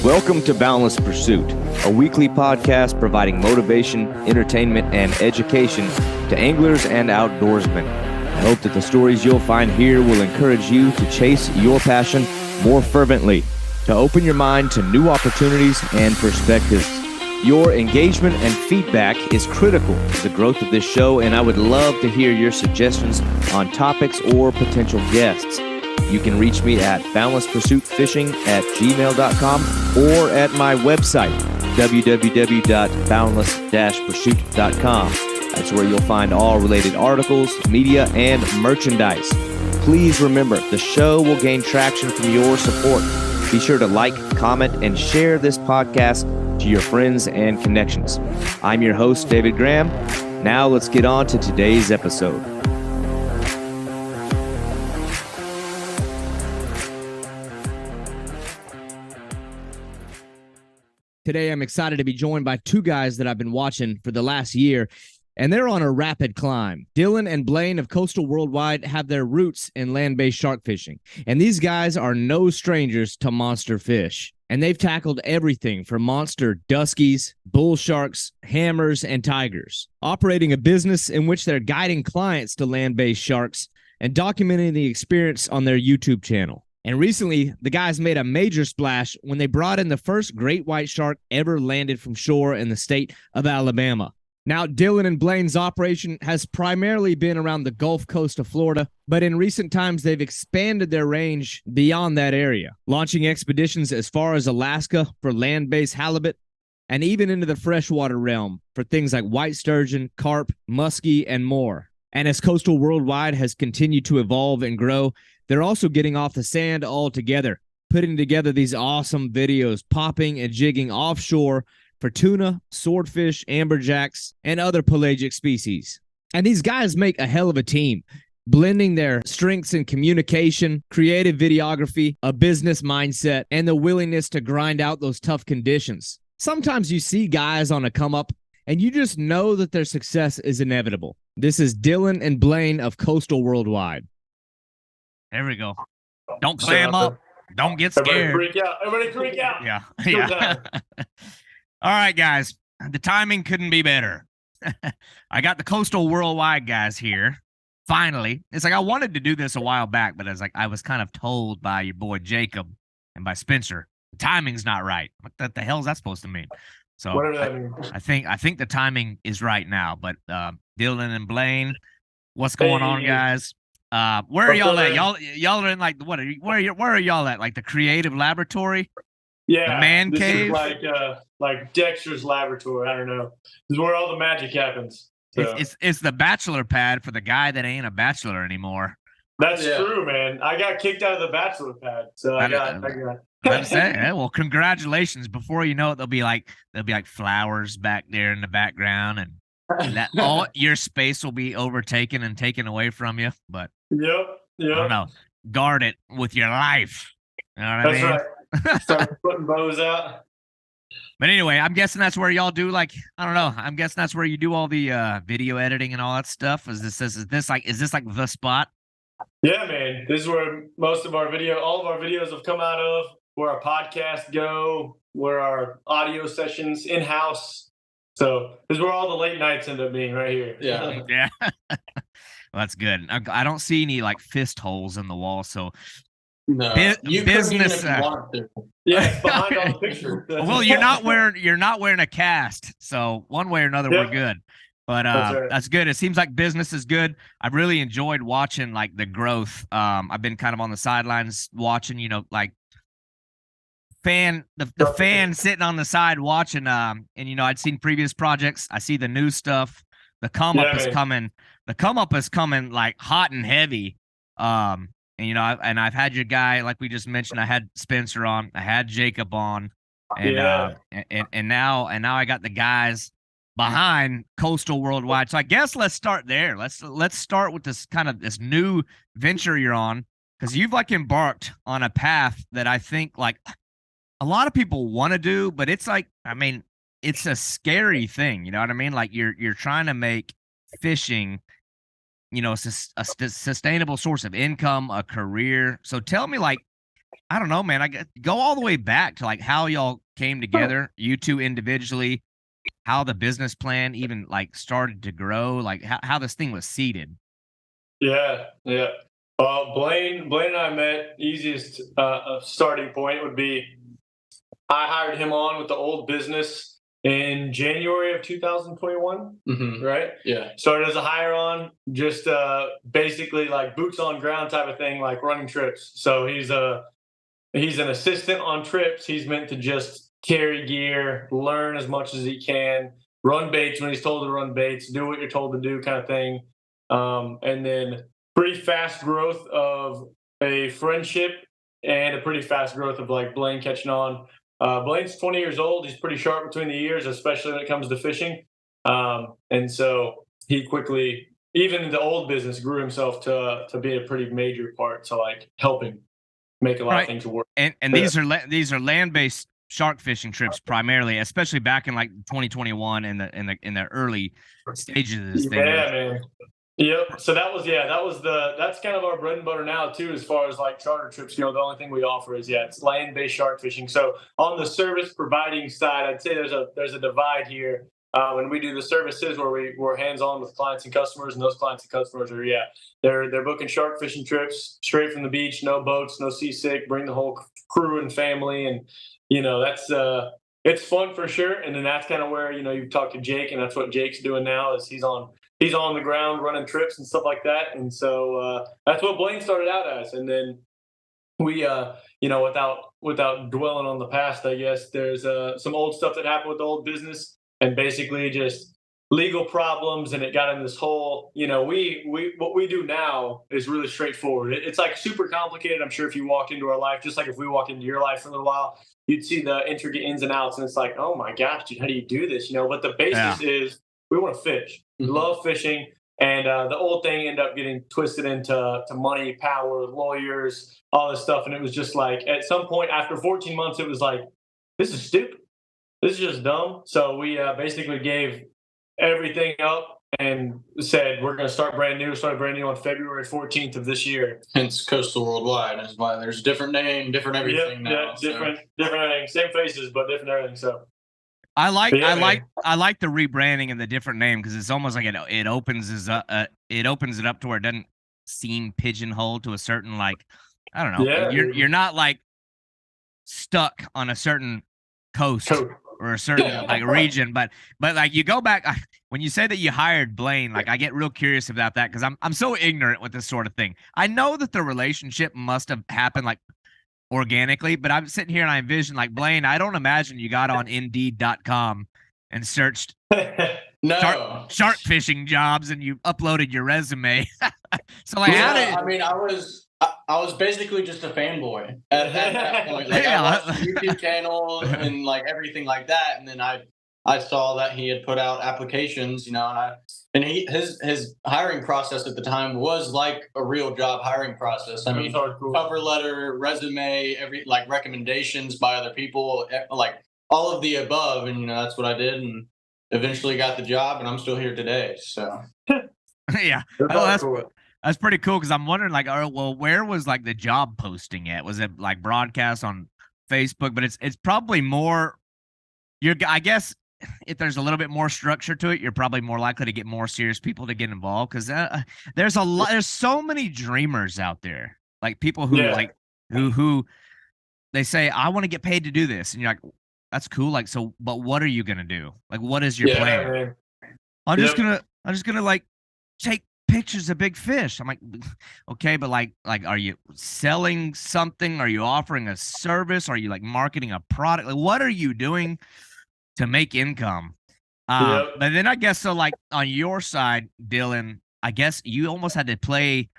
Welcome to Boundless Pursuit, a weekly podcast providing motivation, entertainment, and education to anglers and outdoorsmen. I hope that the stories you'll find here will encourage you to chase your passion more fervently, to open your mind to new opportunities and perspectives. Your engagement and feedback is critical to the growth of this show, and I would love to hear your suggestions on topics or potential guests. You can reach me at boundlesspursuitfishing@gmail.com or at my website, www.boundless-pursuit.com. That's where you'll find all related articles, media, and merchandise. Please remember, the show will gain traction from your support. Be sure to like, comment, and share this podcast to your friends and connections. I'm your host, David Graham. Now let's get on to today's episode. Today, I'm excited to be joined by two guys that I've been watching for the last year, and they're on a rapid climb. Dylan and Blaine of Coastal Worldwide have their roots in land-based shark fishing, and these guys are no strangers to monster fish. And they've tackled everything from monster duskies, bull sharks, hammers, and tigers, operating a business in which they're guiding clients to land-based sharks and documenting the experience on their YouTube channel. And recently, the guys made a major splash when they brought in the first great white shark ever landed from shore in the state of Alabama. Now, Dylan and Blaine's operation has primarily been around the Gulf Coast of Florida, but in recent times, they've expanded their range beyond that area, launching expeditions as far as Alaska for land-based halibut, and even into the freshwater realm for things like white sturgeon, carp, muskie, and more. And as Coastal Worldwide has continued to evolve and grow, they're also getting off the sand altogether, putting together these awesome videos, popping and jigging offshore for tuna, swordfish, amberjacks, and other pelagic species. And these guys make a hell of a team, blending their strengths in communication, creative videography, a business mindset, and the willingness to grind out those tough conditions. Sometimes you see guys on a come up, and you just know that their success is inevitable. This is Dylan and Blaine of Coastal Worldwide. There we go. Don't clam up. Don't get scared. Everybody freak out. Yeah. All right, guys. The timing couldn't be better. I got the Coastal Worldwide guys here. Finally. It's like I wanted to do this a while back, but I was kind of told by your boy Jacob and by Spencer, the timing's not right. What the hell is that supposed to mean? So Whatever that means. I think the timing is right now. But Dylan and Blaine, what's going on, guys? Where are y'all at? Y'all are in like what? Where are y'all at? Like the creative laboratory? Yeah, the man this cave. Is like Dexter's laboratory. I don't know. This is where all the magic happens. So. It's the bachelor pad for the guy that ain't a bachelor anymore. That's true, man. I got kicked out of the bachelor pad, so I got. I'm saying, well, congratulations. Before you know it, there'll be like flowers back there in the background, and that all your space will be overtaken and taken away from you. But Yep. I don't know. Guard it with your life. You know what That's I mean? right. Start putting bows out. But anyway, I'm guessing that's where y'all do I don't know. I'm guessing that's where you do all the video editing and all that stuff. Is this like the spot? Yeah, man. This is where all of our videos have come out of, where our podcasts go, where our audio sessions in-house. So this is where all the late nights end up being, right here. Yeah. Yeah. Well, that's good. I don't see any fist holes in the wall, so no, you business. If you want to. Yeah, it's behind on the picture. Well, you're not wearing a cast, so one way or another we're good. But that's good. It seems like business is good. I've really enjoyed watching the growth. I've been kind of on the sidelines watching, the fan sitting on the side watching. And I'd seen previous projects. I see the new stuff. The come up is coming. The come up is coming hot and heavy. And I've had your guy, like we just mentioned. I had Spencer on. I had Jacob on, and now I got the guys behind Coastal Worldwide. So I guess let's start there. Let's start with this this new venture you're on, because you've embarked on a path that I think a lot of people want to do, but it's it's a scary thing. You know what I mean? You're trying to make fishing a sustainable source of income, a career. So tell me, I don't know, man. Go all the way back to like how y'all came together, you two individually, how the business plan even like started to grow, like how this thing was seeded. Yeah. Blaine and I met. Easiest starting point would be I hired him on with the old business in January of 2021. Right? Yeah. Started as a hire on, just basically like boots on ground type of thing, like running trips. So he's an assistant on trips. He's meant to just carry gear, learn as much as he can, run baits when he's told to run baits, do what you're told to do, kind of thing. And then pretty fast growth of a friendship and a pretty fast growth of like Blaine catching on. Blaine's 20 years old. He's pretty sharp between the ears, especially when it comes to fishing. And so he quickly, even in the old business, grew himself to be a pretty major part to like helping make a lot of things work. And these are land-based shark fishing trips primarily, especially back in like 2021 in the early stages of this thing. Yeah, man. Yep. So that's kind of our bread and butter now too, as far as like charter trips go. The only thing we offer is it's land-based shark fishing. So on the service providing side, I'd say there's a divide here. When we do the services where we're hands-on with clients and customers, and those clients and customers are they're booking shark fishing trips straight from the beach, no boats, no seasick, bring the whole crew and family, and that's it's fun for sure. And then that's kind of where you've talked to Jake, and that's what Jake's doing now is he's on the ground running trips and stuff like that. And so that's what Blaine started out as. And then we without dwelling on the past, I guess there's some old stuff that happened with the old business. And basically just legal problems, and it got in this whole, what we do now is really straightforward. It's like super complicated. I'm sure if you walked into our life, just like if we walked into your life for a little while, you'd see the intricate ins and outs, and it's like, oh my gosh, dude, how do you do this? But the basis is we want to fish. We love fishing. And the old thing ended up getting twisted into money, power, lawyers, all this stuff. And it was just like, at some point after 14 months, it was like, this is stupid. This is just dumb. So we basically gave everything up and said we're going to start brand new on February 14th of this year. Hence Coastal Worldwide. That's why there's different name, different everything now. Yeah, different everything. Same faces, but different everything. So I like the rebranding and the different name, because it's almost like it opens it up to where it doesn't seem pigeonholed to a certain, like, I don't know. Yeah, you're not like stuck on a certain coast or a certain like region, but like you go back when you say that you hired Blaine, like I get real curious about that, because I'm so ignorant with this sort of thing. I know that the relationship must have happened like organically, but I'm sitting here and I envision like, Blaine, I don't imagine you got on Indeed.com and searched shark fishing jobs and you uploaded your resume. So like, I was basically just a fanboy at that point. Like, I watched the YouTube channel and like everything like that, and then I saw that he had put out applications, and his hiring process at the time was like a real job hiring process. I mean, cover letter, resume, recommendations by other people, like all of the above, and that's what I did, and eventually got the job, and I'm still here today. So yeah, that's pretty cool, because I'm wondering, like, where was like the job posting at? Was it like broadcast on Facebook? But it's probably more. I guess if there's a little bit more structure to it, you're probably more likely to get more serious people to get involved, because there's so many dreamers out there, like people who who they say, I want to get paid to do this, and you're like, that's cool, like, so, but what are you gonna do? Like, what is your plan? Man. I'm just gonna like take pictures of big fish. I'm like, okay, but like are you selling something? Are you offering a service? Are you like marketing a product? Like, what are you doing to make income? But then I guess, so like on your side, Dylan, I guess you almost had to play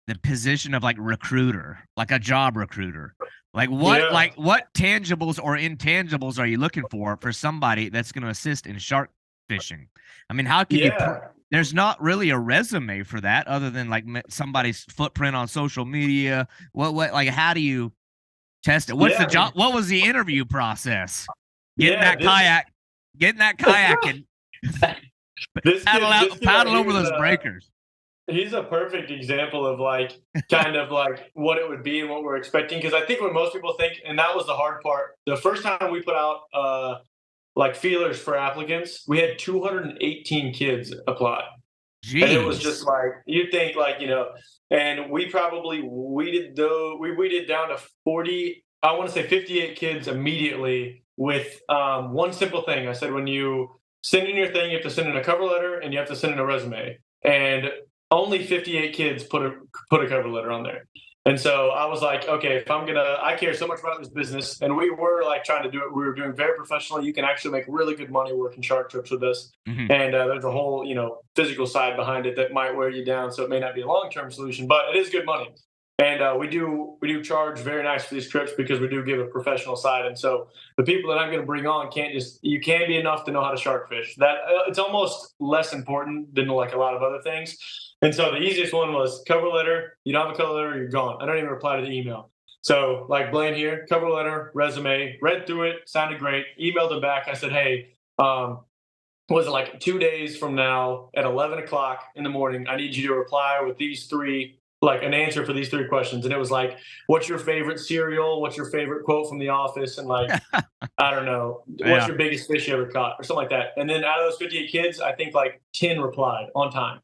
the position of like recruiter, like a job recruiter. Like what tangibles or intangibles are you looking for somebody that's going to assist in shark fishing? I mean, how can you there's not really a resume for that other than like somebody's footprint on social media. What like, how do you test it? What's the job? What was the interview process? Getting that kayak and paddle over those breakers. he's a perfect example of like kind of like what it would be and what we're expecting. Because I think what most people think, and that was the hard part. The first time we put out like feelers for applicants, we had 218 kids apply. Jeez. And it was just like you think like, you know, and we probably weeded down to 40, I want to say 58 kids immediately with one simple thing. I said, when you send in your thing, you have to send in a cover letter and you have to send in a resume. And only 58 kids put a cover letter on there. And so I was like, okay, if I care so much about this business, and we were like trying to do it. We were doing very professionally. You can actually make really good money working shark trips with us. Mm-hmm. And there's a whole, you know, physical side behind it that might wear you down. So it may not be a long-term solution, but it is good money. And we do charge very nice for these trips because we do give a professional side. And so the people that I'm going to bring on you can't be enough to know how to shark fish. That it's almost less important than like a lot of other things. And so the easiest one was cover letter. You don't have a cover letter, you're gone. I don't even reply to the email. So like Blaine here, cover letter, resume, read through it, sounded great. Emailed him back. I said, hey, was it like 2 days from now at 11 o'clock in the morning, I need you to reply with these three, like an answer for these three questions. And it was like, what's your favorite cereal? What's your favorite quote from The Office? And like, I don't know, what's your biggest fish you ever caught or something like that. And then out of those 58 kids, I think like 10 replied on time.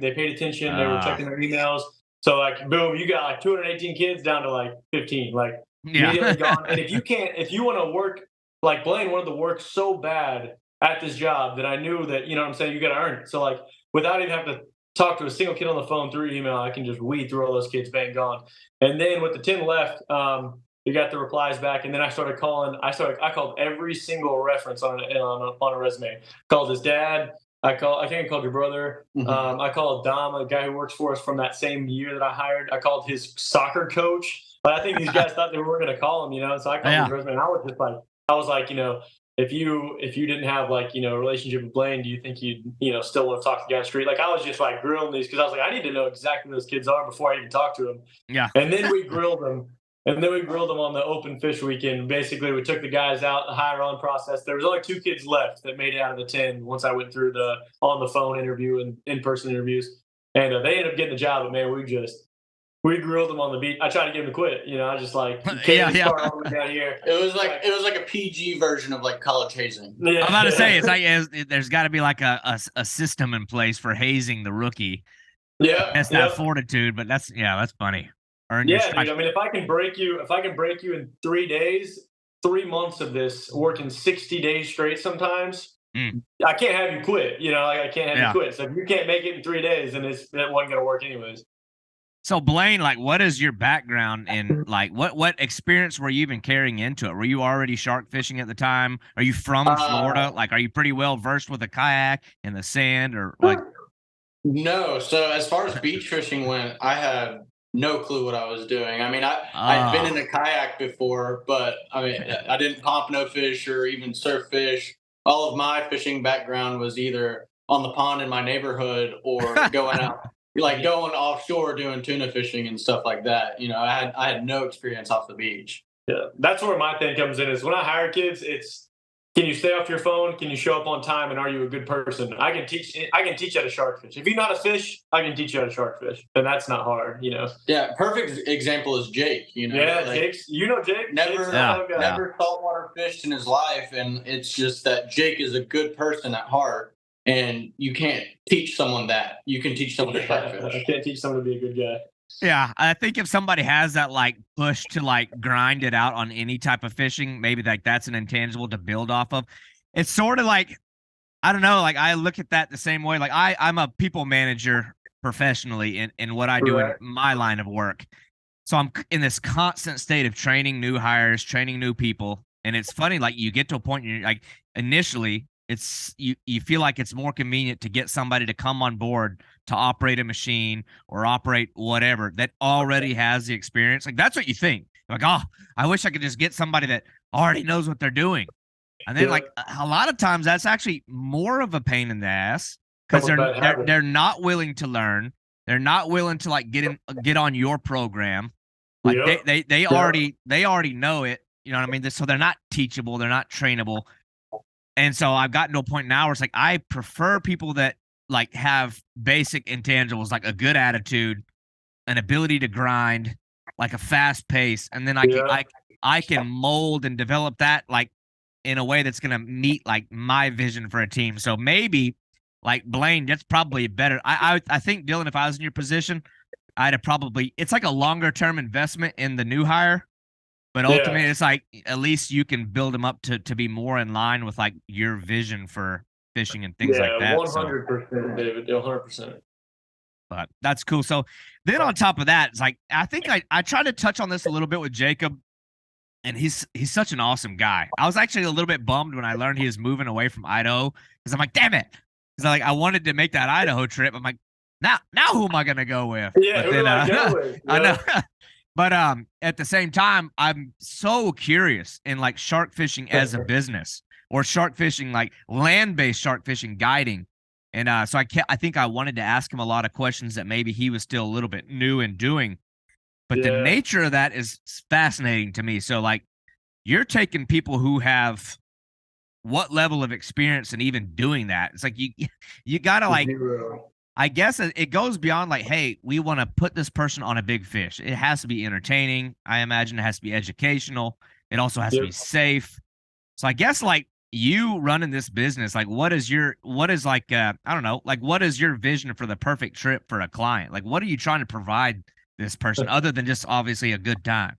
They paid attention, they were checking their emails. So like, boom, you got like 218 kids down to like 15, like immediately gone. And if you want to work, like Blaine wanted to work so bad at this job that I knew that, you know what I'm saying, you got to earn it. So like, without even having to talk to a single kid on the phone through email, I can just weed through all those kids, bang, gone. And then with the 10 left, you got the replies back, and then I started calling. I called every single reference on a resume. Called his dad. I think I called your brother. Mm-hmm. I called Dom, a guy who works for us from that same year that I hired. I called his soccer coach. But I think these guys thought they were going to call him, you know. So I called his resume, and I was like, you know, if you didn't have like, you know, a relationship with Blaine, do you think you'd, you know, still want to talk to the guy on the street? Like I was just like grilling these because I was like, I need to know exactly who those kids are before I even talk to them. Yeah. And then we grilled them. And then we grilled them on the open fish weekend. Basically, we took the guys out, the hire on process. There was only 2 kids left that made it out of the 10 once I went through the on the phone interview and in-person interviews. And they ended up getting the job. But man, we grilled them on the beach. I tried to get them to quit. You know, I was just like, start all the way down here. It was like a PG version of like college hazing. Yeah. I'm about to say, it's like there's got to be like a system in place for hazing the rookie. Yeah, That's that fortitude, but that's funny. Dude, I mean, if I can break you in 3 days, 3 months of this, working 60 days straight sometimes, I can't have you quit. You know, like I can't have you quit. So if you can't make it in 3 days, then that wasn't going to work anyways. So Blaine, like, what is your background in, like, what experience were you even carrying into it? Were you already shark fishing at the time? Are you from Florida? Like, are you pretty well versed with a kayak in the sand, or like? No. So as far as beach fishing went, I had no clue what I was doing. I mean, I'd been in a kayak before, but I mean, I didn't pompano fish or even surf fish. All of my fishing background was either on the pond in my neighborhood or going out, like going offshore doing tuna fishing and stuff like that. You know, I had no experience off the beach. Yeah, that's where my thing comes in. Is when I hire kids, it's, can you stay off your phone? Can you show up on time? And are you a good person? I can teach how to shark fish. If you know how to fish, I can teach you how to shark fish. And that's not hard, you know? Yeah. Perfect example is Jake, you know? Yeah. Like, you know, Jake never saltwater fished in his life. And it's just that Jake is a good person at heart. And you can't teach someone that. You can teach someone to shark fish. I can't teach someone to be a good guy. Yeah, I think if somebody has that like push to like grind it out on any type of fishing, maybe like that's an intangible to build off of. It's sort of like, I don't know, like I look at that the same way. Like I'm a people manager professionally in what I do in my line of work. So I'm in this constant state of training new hires, training new people. And it's funny, like you get to a point you're like, initially it's you feel like it's more convenient to get somebody to come on board to operate a machine or operate whatever that already has the experience. Like that's what you think. Like, oh, I wish I could just get somebody that already knows what they're doing. And then like a lot of times that's actually more of a pain in the ass because they're not willing to learn. They're not willing to like get on your program. Like they already know it. You know what I mean? So they're not teachable. They're not trainable. And so I've gotten to a point now where it's like I prefer people that like have basic intangibles, like a good attitude, an ability to grind, like a fast pace, and then I can mold and develop that like in a way that's gonna meet like my vision for a team. So maybe like Blaine, that's probably better. I think Dylan, if I was in your position, I'd have probably, it's like a longer term investment in the new hire, but ultimately it's like at least you can build them up to be more in line with like your vision for fishing and things like that. 100%, David. 100%. But that's cool. So then on top of that, it's like I think I tried to touch on this a little bit with Jacob, and he's such an awesome guy. I was actually a little bit bummed when I learned he was moving away from Idaho because I'm like, damn it. Because I wanted to make that Idaho trip. I'm like, now who am I gonna go with? Yeah, but who then, do I go with? I know. But at the same time, I'm so curious in like shark fishing as a business or shark fishing, like land-based shark fishing guiding. And so I think I wanted to ask him a lot of questions that maybe he was still a little bit new in doing. But the nature of that is fascinating to me. So like you're taking people who have what level of experience in even doing that? It's like you gotta like, I guess it goes beyond like, hey, we want to put this person on a big fish. It has to be entertaining. I imagine it has to be educational. It also has to be safe. So I guess like you running this business, like what is like, I don't know, like what is your vision for the perfect trip for a client? Like what are you trying to provide this person other than just obviously a good time?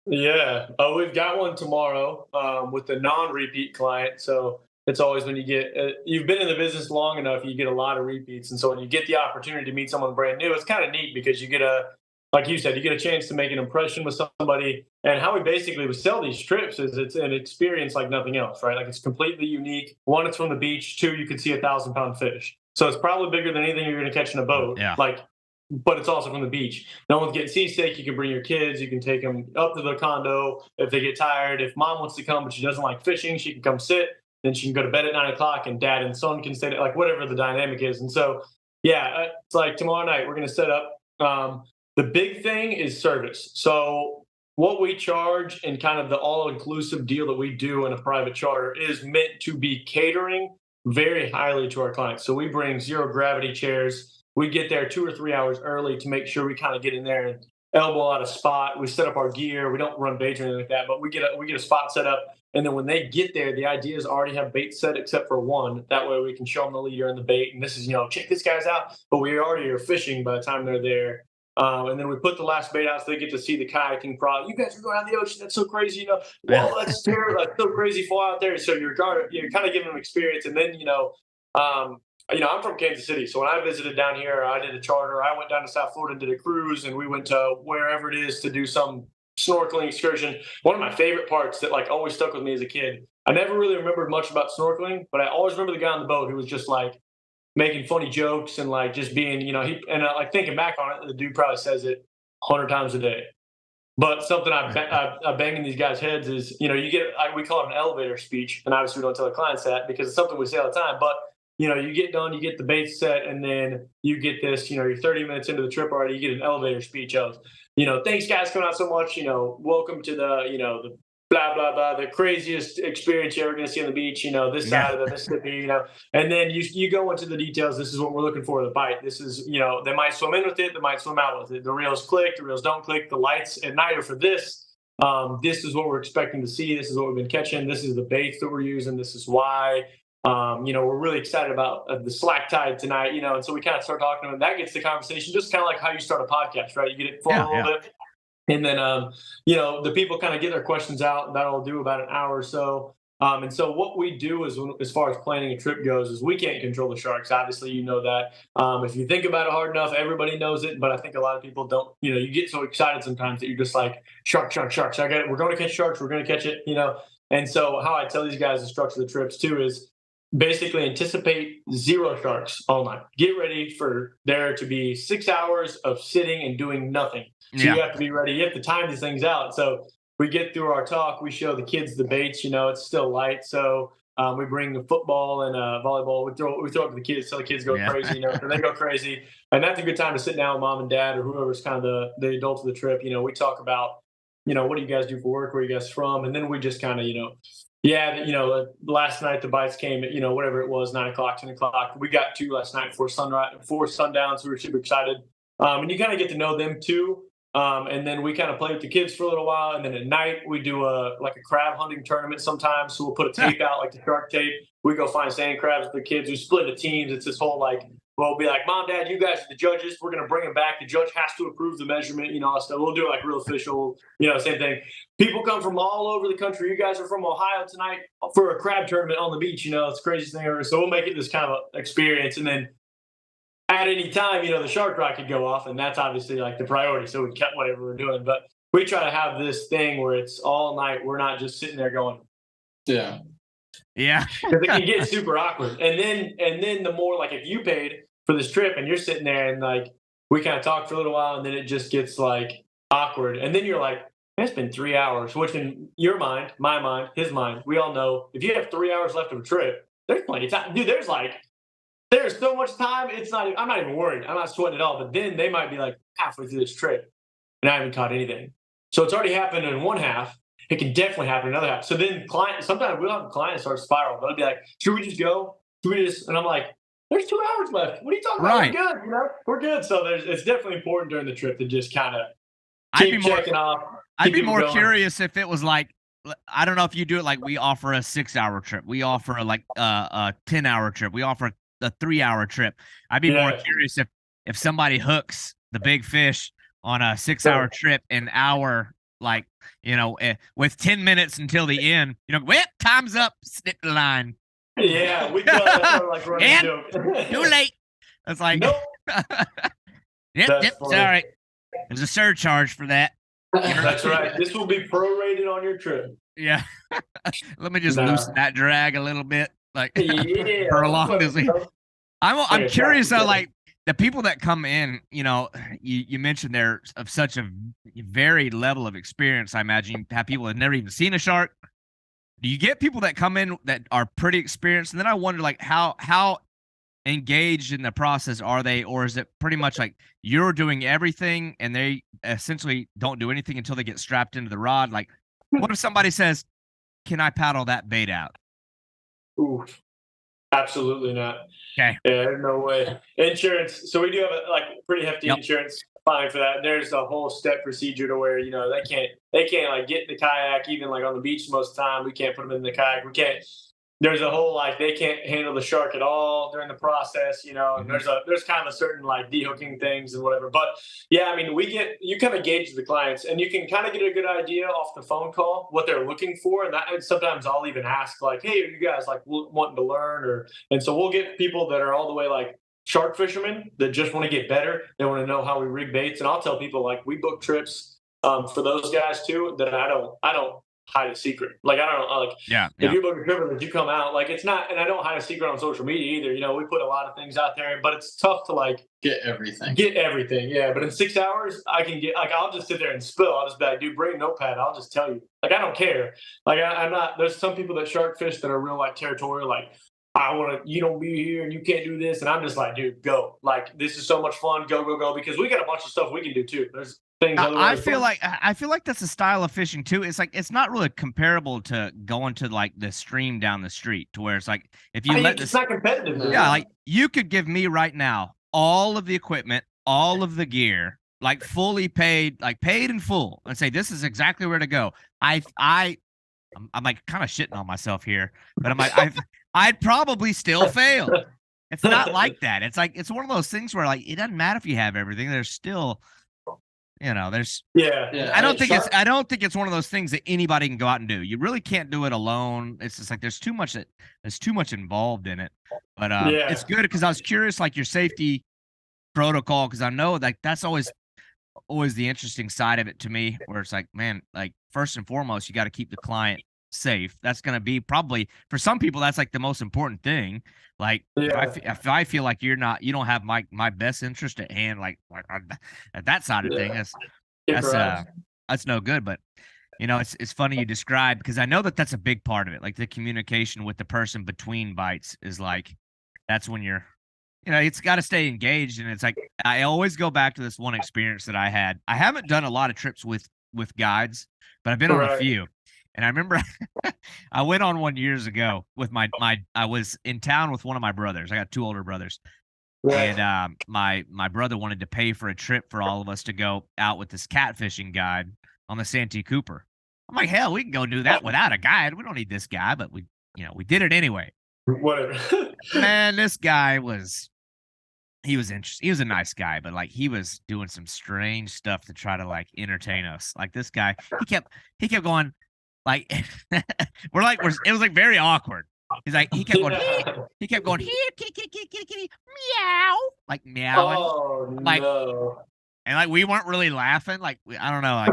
Yeah. We've got one tomorrow with a non-repeat client. So it's always when you get, you've been in the business long enough, you get a lot of repeats. And so when you get the opportunity to meet someone brand new, it's kind of neat because you get like you said, you get a chance to make an impression with somebody. And how we basically would sell these trips is it's an experience like nothing else, right? Like it's completely unique. One, it's from the beach. Two, you could see 1,000-pound fish. So it's probably bigger than anything you're going to catch in a boat. Yeah. But it's also from the beach. No one's getting seasick. You can bring your kids. You can take them up to the condo if they get tired. If mom wants to come, but she doesn't like fishing, she can come sit. Then she can go to bed at 9 o'clock, and dad and son can stay, like whatever the dynamic is. And so, it's like tomorrow night we're going to set up. The big thing is service. So what we charge and kind of the all-inclusive deal that we do in a private charter is meant to be catering very highly to our clients. So we bring zero gravity chairs. We get there 2 or 3 hours early to make sure we kind of get in there and elbow out a spot. We set up our gear. We don't run baits or anything like that, but we get a spot set up. And then when they get there, the idea is already have bait set except for one. That way we can show them the leader and the bait. And this is, check this guy's out. But we already are fishing by the time they're there. And then we put the last bait out so they get to see the kayaking product. You guys are going out in the ocean. That's so crazy. Whoa, that's terrible. That's so crazy far out there. So you're kind of giving them experience. And then, I'm from Kansas City. So when I visited down here, I did a charter. I went down to South Florida and did a cruise, and we went to wherever it is to do some snorkeling excursion. One of my favorite parts that like always stuck with me as a kid, I never really remembered much about snorkeling, but I always remember the guy on the boat who was just like making funny jokes and like just being, like thinking back on it, the dude probably says it 100 times a day. But something I bang in these guys' heads is, you get, we call it an elevator speech, and obviously we don't tell the clients that because it's something we say all the time, but you get done, you get the bait set, and then you get this, you're 30 minutes into the trip already, you get an elevator speech of, thanks guys coming out so much, welcome to the blah, blah, blah, the craziest experience you're ever going to see on the beach, this side of the Mississippi, and then you go into the details. This is what we're looking for, the bite. This is, they might swim in with it, they might swim out with it. The reels click, the reels don't click, the lights at night are for this. This is what we're expecting to see. This is what we've been catching. This is the baits that we're using. This is why. We're really excited about the slack tide tonight, and so we kind of start talking to them. That gets the conversation, just kind of like how you start a podcast, right? You get it flowing a little bit. And then, the people kind of get their questions out. That'll do about an hour or so. And so what we do is, as far as planning a trip goes, is we can't control the sharks. Obviously, you know that. If you think about it hard enough, everybody knows it. But I think a lot of people don't. You get so excited sometimes that you're just like, shark, shark, sharks. I got it. We're going to catch sharks. We're going to catch it. And so how I tell these guys to structure the trips too is, basically anticipate zero sharks all night. Get ready for there to be 6 hours of sitting and doing nothing. So you have to be ready. You have to time these things out. So we get through our talk. We show the kids the baits. It's still light. So we bring the football and volleyball. We throw it to the kids so the kids go crazy. So they go crazy. And that's a good time to sit down with mom and dad or whoever's kind of the adults of the trip. We talk about, what do you guys do for work? Where are you guys from? And then we just kind of, Yeah, last night the bites came at, whatever it was, 9 o'clock, 10 o'clock. We got 2 last night before sunrise, before sundown, so we were super excited. And you kind of get to know them too. And then we kind of play with the kids for a little while, and then at night we do a crab hunting tournament sometimes. So we'll put a tape out, like the shark tape. We go find sand crabs with the kids. We split the teams. It's this whole we'll be like, Mom, Dad, you guys are the judges. We're gonna bring them back. The judge has to approve the measurement, so we'll do it like real official, same thing. People come from all over the country. You guys are from Ohio tonight for a crab tournament on the beach. It's the craziest thing ever. So we'll make it this kind of experience, and then at any time, the shark rod could go off, and that's obviously like the priority. So we kept whatever we're doing, but we try to have this thing where it's all night. We're not just sitting there going, yeah, because it can get super awkward. And then the more if you paid for this trip and you're sitting there and we kind of talk for a little while, and then it just gets awkward, and then you're like, it's been 3 hours, which in your mind, my mind, his mind, we all know if you have 3 hours left of a trip, there's plenty of time, dude. There's so much time. I'm not even worried. I'm not sweating at all. But then they might be halfway through this trip and I haven't caught anything. So it's already happened in one half. It can definitely happen in another half. So then sometimes we'll have clients start spiraling. They'll be like, should we just go? And I'm like, there's 2 hours left. What are you talking about? Right. We're good. We're good. So it's definitely important during the trip to just kind of keep checking off. I'd be more curious if it was I don't know if you do it we offer a 6-hour trip. We offer a 10-hour trip. We offer a 3-hour trip. I'd be more curious if somebody hooks the big fish on a 6-hour trip an hour, with 10 minutes until the end, well, time's up, snip the line. Yeah, we thought that's running and joke. Too late. It's Nope. Yep, sorry. There's a surcharge for that. That's right. This will be prorated on your trip. Yeah. Let me just loosen that drag a little bit. Yeah, prolong this. I'm curious though, the people that come in, you mentioned they're of such a varied level of experience. I imagine you have people that have never even seen a shark. Do you get people that come in that are pretty experienced? And then I wonder how engaged in the process are they, or is it pretty much you're doing everything and they essentially don't do anything until they get strapped into the rod? What if somebody says, can I paddle that bait out? Ooh, absolutely not. Okay. Yeah, there's no way. Insurance. So we do have a pretty hefty insurance fine for that. There's a whole step procedure to where they can't get in the kayak even on the beach most of the time. We can't put them in the kayak. We can't. There's a whole they can't handle the shark at all during the process, and there's kind of a certain dehooking things and whatever. But yeah, I mean, you kind of gauge the clients, and you can kind of get a good idea off the phone call what they're looking for, and sometimes I'll even ask hey, are you guys wanting to learn, and so we'll get people that are all the way shark fishermen that just want to get better. They want to know how we rig baits, and I'll tell people we book trips for those guys too that I don't hide a secret. I don't if you book a trip that you come out, it's not, and I don't hide a secret on social media either. We put a lot of things out there, but it's tough to get everything. Yeah. But in 6 hours, I can get I'll just sit there and spill. I'll just be like, dude, bring a notepad. I'll just tell you. I don't care. I'm not. There's some people that shark fish that are real territorial. I want to, you don't be here and you can't do this. And I'm just dude, go. This is so much fun. Go. Because we got a bunch of stuff we can do too. There's things. I feel like that's a style of fishing too. It's it's not really comparable to going to the stream down the street, to where it's if you it's not competitive. Yeah, you could give me right now all of the equipment, all of the gear, fully paid, paid in full, and say this is exactly where to go. I'm kind of shitting on myself here, but I'd probably still fail. It's not like that. It's one of those things where it doesn't matter if you have everything. There's still, there's I don't think it's one of those things that anybody can go out and do. You really can't do it alone. It's just there's too much involved in it. But it's good because I was curious your safety protocol, because I know that's always the interesting side of it to me, where it's man, first and foremost, you got to keep the client safe. That's going to be probably for some people that's the most important thing. If I feel you don't have my best interest at hand, at that side of things, that's no good. But it's funny you describe, because I know that's a big part of it. The communication with the person between bites is that's when you're, it's got to stay engaged. And it's I always go back to this one experience that I had. I haven't done a lot of trips with guides, but I've been on a few. And I remember I went on one years ago with I was in town with one of my brothers. I got 2 older brothers. Right. And my brother wanted to pay for a trip for all of us to go out with this catfishing guide on the Santee Cooper. I'm like, hell, we can go do that without a guide. We don't need this guy, but we did it anyway. Whatever. Man, this guy was interesting. He was a nice guy, but like he was doing some strange stuff to try to like entertain us. Like this guy, he kept going like it was like very awkward. He's like he kept going here, kitty, kitty, kitty, kitty, kitty, meow, like meowing. Oh like, no. And like we weren't really laughing. Like I don't know,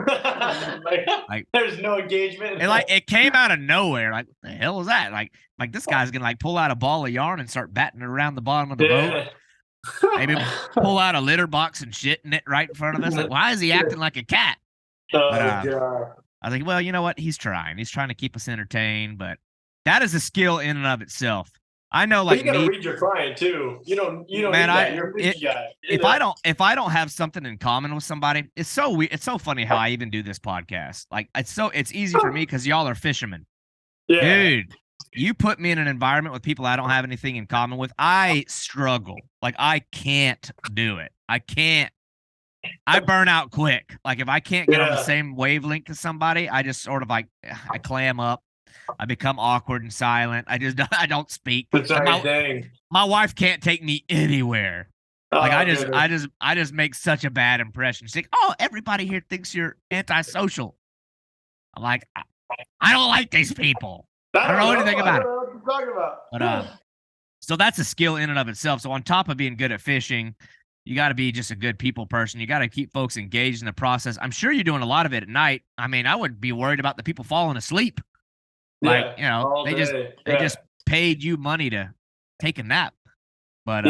like there's no engagement. And like it came out of nowhere. Like what the hell was that? Like this guy's gonna like pull out a ball of yarn and start batting it around the bottom of the boat. Maybe pull out a litter box and shit in it right in front of us. Like, why is he acting like a cat? Oh God. I was like, well, you know what? He's trying to keep us entertained, but that is a skill in and of itself. I know, like, you gotta read your client too. You don't man, you're a busy guy. If I don't have something in common with somebody, it's so weird. It's so funny how I even do this podcast. Like, it's easy for me because y'all are fishermen. Yeah. Dude, you put me in an environment with people I don't have anything in common with, I struggle. Like, I can't do it. I burn out quick. Like, if I can't get on the same wavelength as somebody, I just sort of like, I clam up. I become awkward and silent. I don't speak. My wife can't take me anywhere. Like I just make such a bad impression. She's like, oh, everybody here thinks you're antisocial. I'm like, I don't like these people. I don't know anything about it. What you're talking about. But so that's a skill in and of itself. So on top of being good at fishing, you got to be just a good people person. You got to keep folks engaged in the process. I'm sure you're doing a lot of it at night. I mean, I would be worried about the people falling asleep. Like, they just paid you money to take a nap. But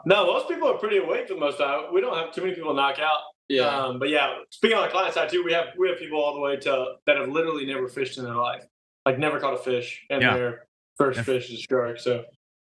no, most people are pretty awake for the most time. We don't have too many people knock out. Yeah. But yeah, speaking on the client side too, we have people all the way to that have literally never fished in their life, like never caught a fish, and their first fish is shark. So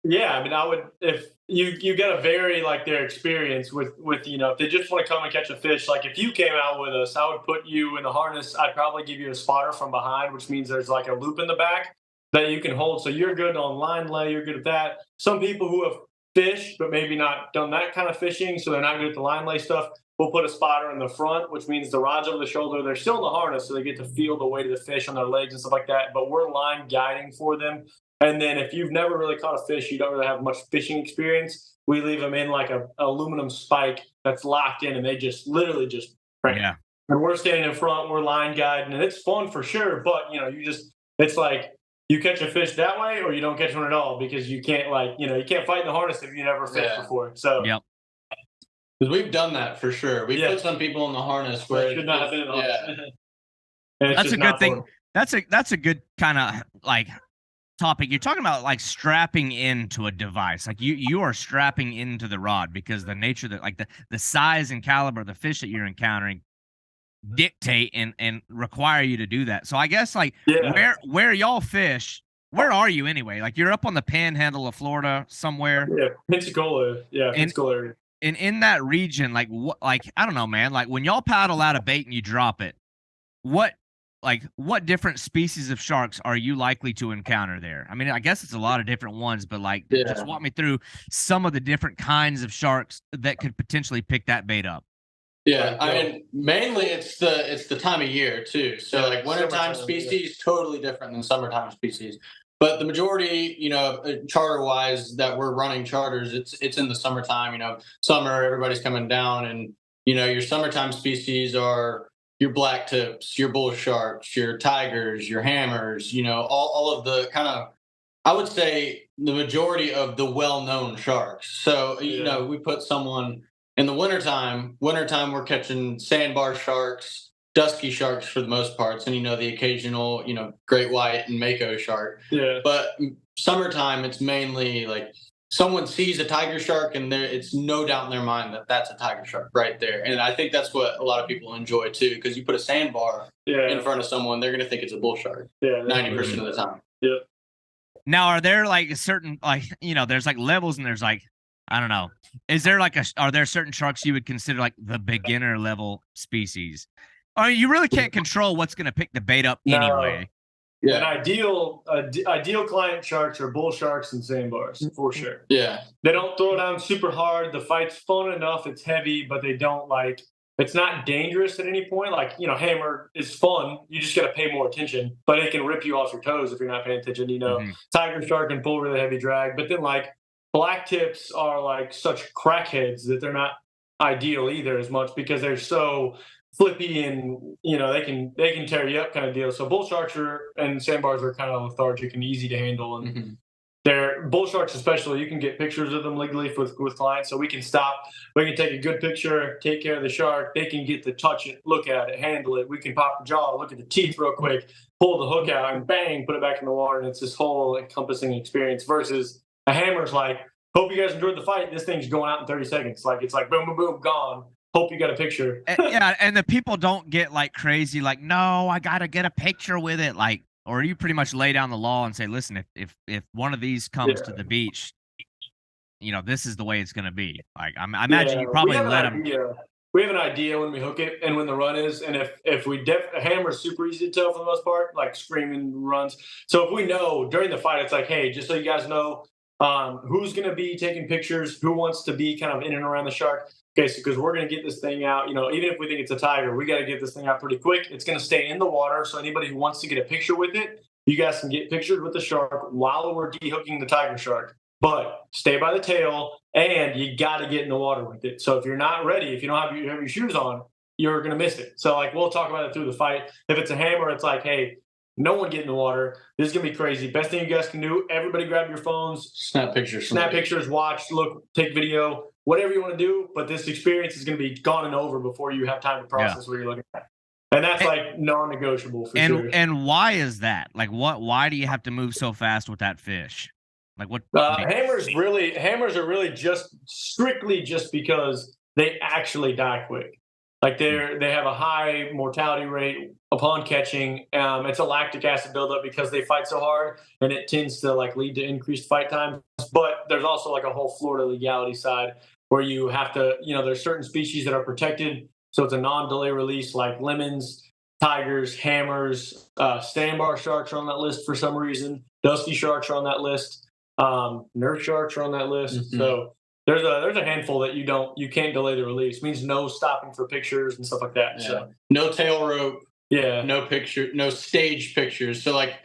yeah, I mean, I would, if you get a very like their experience with if they just want to come and catch a fish. Like if you came out with us, I would put you in the harness. I'd probably give you a spotter from behind, which means there's like a loop in the back that you can hold. So you're good on line lay. You're good at that. Some people who have fished but maybe not done that kind of fishing, so they're not good at the line lay stuff, we'll put a spotter in the front, which means the rod's over the shoulder. They're still in the harness, so they get to feel the weight of the fish on their legs and stuff like that. But we're line guiding for them. And then if you've never really caught a fish, you don't really have much fishing experience, we leave them in like a aluminum spike that's locked in, and they just literally just crank. Yeah. And we're standing in front, we're line guiding, and it's fun for sure. But it's like you catch a fish that way, or you don't catch one at all, because you can't you can't fight in the harness if you never fished before. So because we've done that for sure. We put some people in the harness where it should not have been in the harness. That's a good thing. That's a good kind of like topic. You're talking about like strapping into a device. Like you are strapping into the rod because the nature that like the size and caliber of the fish that you're encountering dictate and require you to do that. So I guess like where y'all fish, where are you anyway? Like you're up on the panhandle of Florida somewhere. Yeah, Pensacola. Yeah, Pensacola area. And in that region, like what, like I don't know, man. Like when y'all paddle out a bait and you drop it, what different species of sharks are you likely to encounter there? I mean, I guess it's a lot of different ones, but like just walk me through some of the different kinds of sharks that could potentially pick that bait up. Yeah, I mean, mainly it's the time of year too. So like wintertime species, totally different than summertime species. But the majority, charter wise that we're running charters, it's in the summertime. Summer, everybody's coming down, and your summertime species are your black tips, your bull sharks, your tigers, your hammers. All of the kind of, I would say, the majority of the well-known sharks. So we put someone in the wintertime. We're catching sandbar sharks, dusky sharks for the most parts, and the occasional great white and mako shark. But summertime, it's mainly like someone sees a tiger shark and it's no doubt in their mind that that's a tiger shark right there. And I think that's what a lot of people enjoy too, because you put a sandbar in front of someone, they're going to think it's a bull shark 90% of the time. Now, are there like certain there's like levels, and there's like, I don't know, is there like are there certain sharks you would consider like the beginner level species? Or you really can't control what's going to pick the bait up anyway. Yeah. An ideal client sharks are bull sharks and sandbars for sure. Yeah. They don't throw down super hard. The fight's fun enough. It's heavy, but they don't like. It's not dangerous at any point. Like, hammer is fun. You just got to pay more attention, but it can rip you off your toes if you're not paying attention. Tiger shark can pull really heavy drag, but then like black tips are like such crackheads that they're not ideal either as much because they're so flippy and they can tear you up kind of deal. So bull sharks and sandbars are kind of lethargic and easy to handle, and they're bull sharks especially. You can get pictures of them legally with clients, so we can stop. We can take a good picture, take care of the shark. They can get to touch it, look at it, handle it. We can pop the jaw, look at the teeth real quick, pull the hook out, and bang, put it back in the water. And it's this whole encompassing experience. Versus a hammer's like, hope you guys enjoyed the fight. This thing's going out in 30 seconds. Like it's like boom, boom, boom, gone. Hope you got a picture. And the people don't get like crazy, like, no, I gotta get a picture with it. Like, or you pretty much lay down the law and say, listen, if one of these comes to the beach, this is the way it's gonna be. Like, I imagine you probably let them. We have an idea when we hook it and when the run is, and if we a hammer is super easy to tell for the most part, like screaming runs. So if we know during the fight, it's like, hey, just so you guys know, who's gonna be taking pictures, who wants to be kind of in and around the shark. Okay, so because we're going to get this thing out, even if we think it's a tiger, we got to get this thing out pretty quick. It's going to stay in the water, so anybody who wants to get a picture with it, you guys can get pictures with the shark while we're dehooking the tiger shark. But stay by the tail, and you got to get in the water with it. So if you're not ready, if you don't have your shoes on, you're going to miss it. So like we'll talk about it through the fight. If it's a hammer, it's like, hey, no one get in the water. This is going to be crazy. Best thing you guys can do, everybody grab your phones. Snap pictures, watch, look, take video. Whatever you want to do, but this experience is going to be gone and over before you have time to process what you're looking at. And that's like non-negotiable for sure. And why is that? Like why do you have to move so fast with that fish? Like what hammers are really just strictly just because they actually die quick. Like they have a high mortality rate upon catching. It's a lactic acid buildup because they fight so hard, and it tends to like lead to increased fight times. But there's also like a whole Florida legality side where you have to, there's certain species that are protected, so it's a non-delay release, like lemons, tigers, hammers, sandbar sharks are on that list for some reason. Dusty sharks are on that list. Nerf sharks are on that list. So there's a handful that you can't delay the release. It means no stopping for pictures and stuff like that. Yeah. So no tail rope. Yeah. No picture. No stage pictures. So like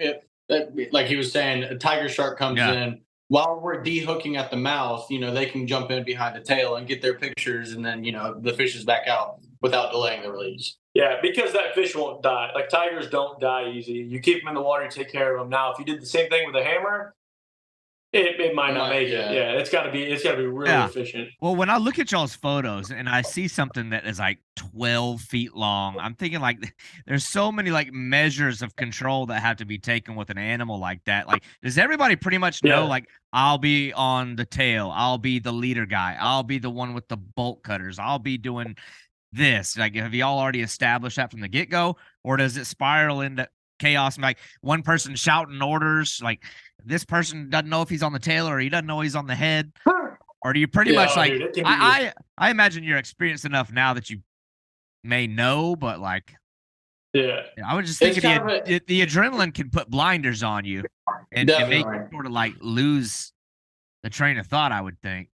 he was saying, a tiger shark comes in while we're dehooking at the mouth. They can jump in behind the tail and get their pictures, and then the fish is back out without delaying the release. Yeah, because that fish won't die. Like tigers don't die easy. You keep them in the water, you take care of them. Now, if you did the same thing with a hammer, it might not make it. Yeah, it's got to be really efficient. Well, when I look at y'all's photos and I see something that is like 12 feet long, I'm thinking like there's so many like measures of control that have to be taken with an animal like that. Like, does everybody pretty much know like I'll be on the tail, I'll be the leader guy, I'll be the one with the bolt cutters, I'll be doing this? Like, have y'all already established that from the get-go, or does it spiral into chaos and like one person shouting orders, like this person doesn't know if he's on the tail or he doesn't know he's on the head? Or do you pretty much like I imagine you're experienced enough now that you may know, but like I was just thinking the adrenaline can put blinders on you and make you sort of like lose the train of thought, I would think.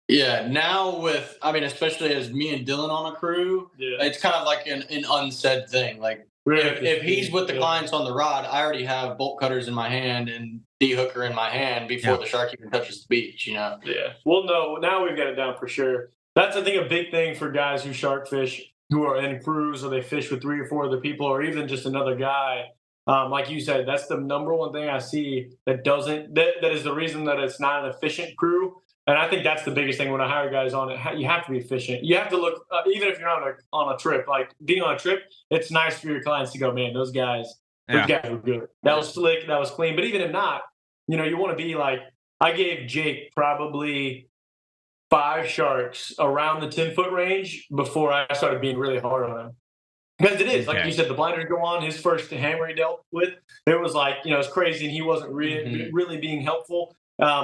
Yeah, now especially as me and Dylan on a crew, it's kind of like an unsaid thing. Like if he's with the clients on the rod, I already have bolt cutters in my hand and dehooker in my hand before the shark even touches the beach, Yeah. Well, no, now we've got it down for sure. That's, I think, a big thing for guys who shark fish, who are in crews or they fish with 3 or 4 other people or even just another guy. Like you said, that's the number one thing I see that is the reason that it's not an efficient crew. And I think that's the biggest thing when I hire guys on it. You have to be efficient. You have to look, even if you're on a trip, like being on a trip, it's nice for your clients to go, man, those guys were good. That was slick. That was clean. But even if not, you want to be like, I gave Jake probably 5 sharks around the 10-foot range before I started being really hard on him. Because it is, like you said, the blinders go on. His first hammer he dealt with, it was like, it's crazy, and he wasn't really being helpful.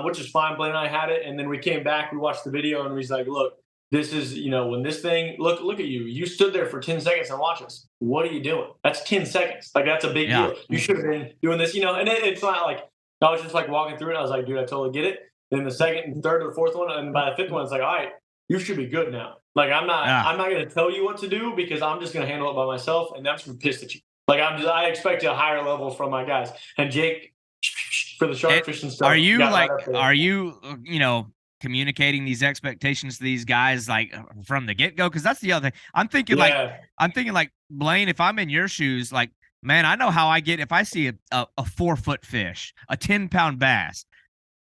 Which is fine. Blaine and I had it, and then we came back, we watched the video, and he's like, look, this is, when this thing, look at you. You stood there for 10 seconds and watch us. What are you doing? That's 10 seconds. Like, that's a big deal. You should have been doing this, and it's not like, I was just like walking through it. I was like, dude, I totally get it. Then the second and third or the fourth one, and by the fifth one, it's like, all right, you should be good now. Like, I'm not going to tell you what to do because I'm just going to handle it by myself, and I'm just pissed at you. Like, I expect a higher level from my guys. And Jake, for the sharkfish and stuff. Are you communicating these expectations to these guys like from the get go? Because that's the other thing. I'm thinking like Blaine, if I'm in your shoes, like, man, I know how I get if I see a 4-foot fish, a 10-pound bass.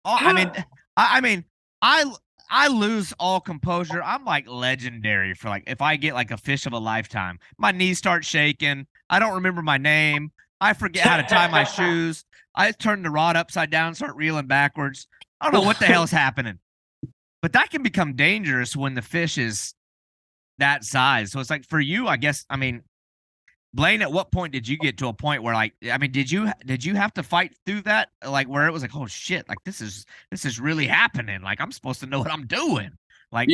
Oh, I mean, I lose all composure. I'm like legendary for like if I get like a fish of a lifetime, my knees start shaking. I don't remember my name. I forget how to tie my shoes. I turn the rod upside down, start reeling backwards. I don't know what the hell's happening. But that can become dangerous when the fish is that size. So it's like for you, I guess, Blaine, at what point did you get to a point where did you have to fight through that? Like where it was like, oh shit, like this is really happening. Like I'm supposed to know what I'm doing. Like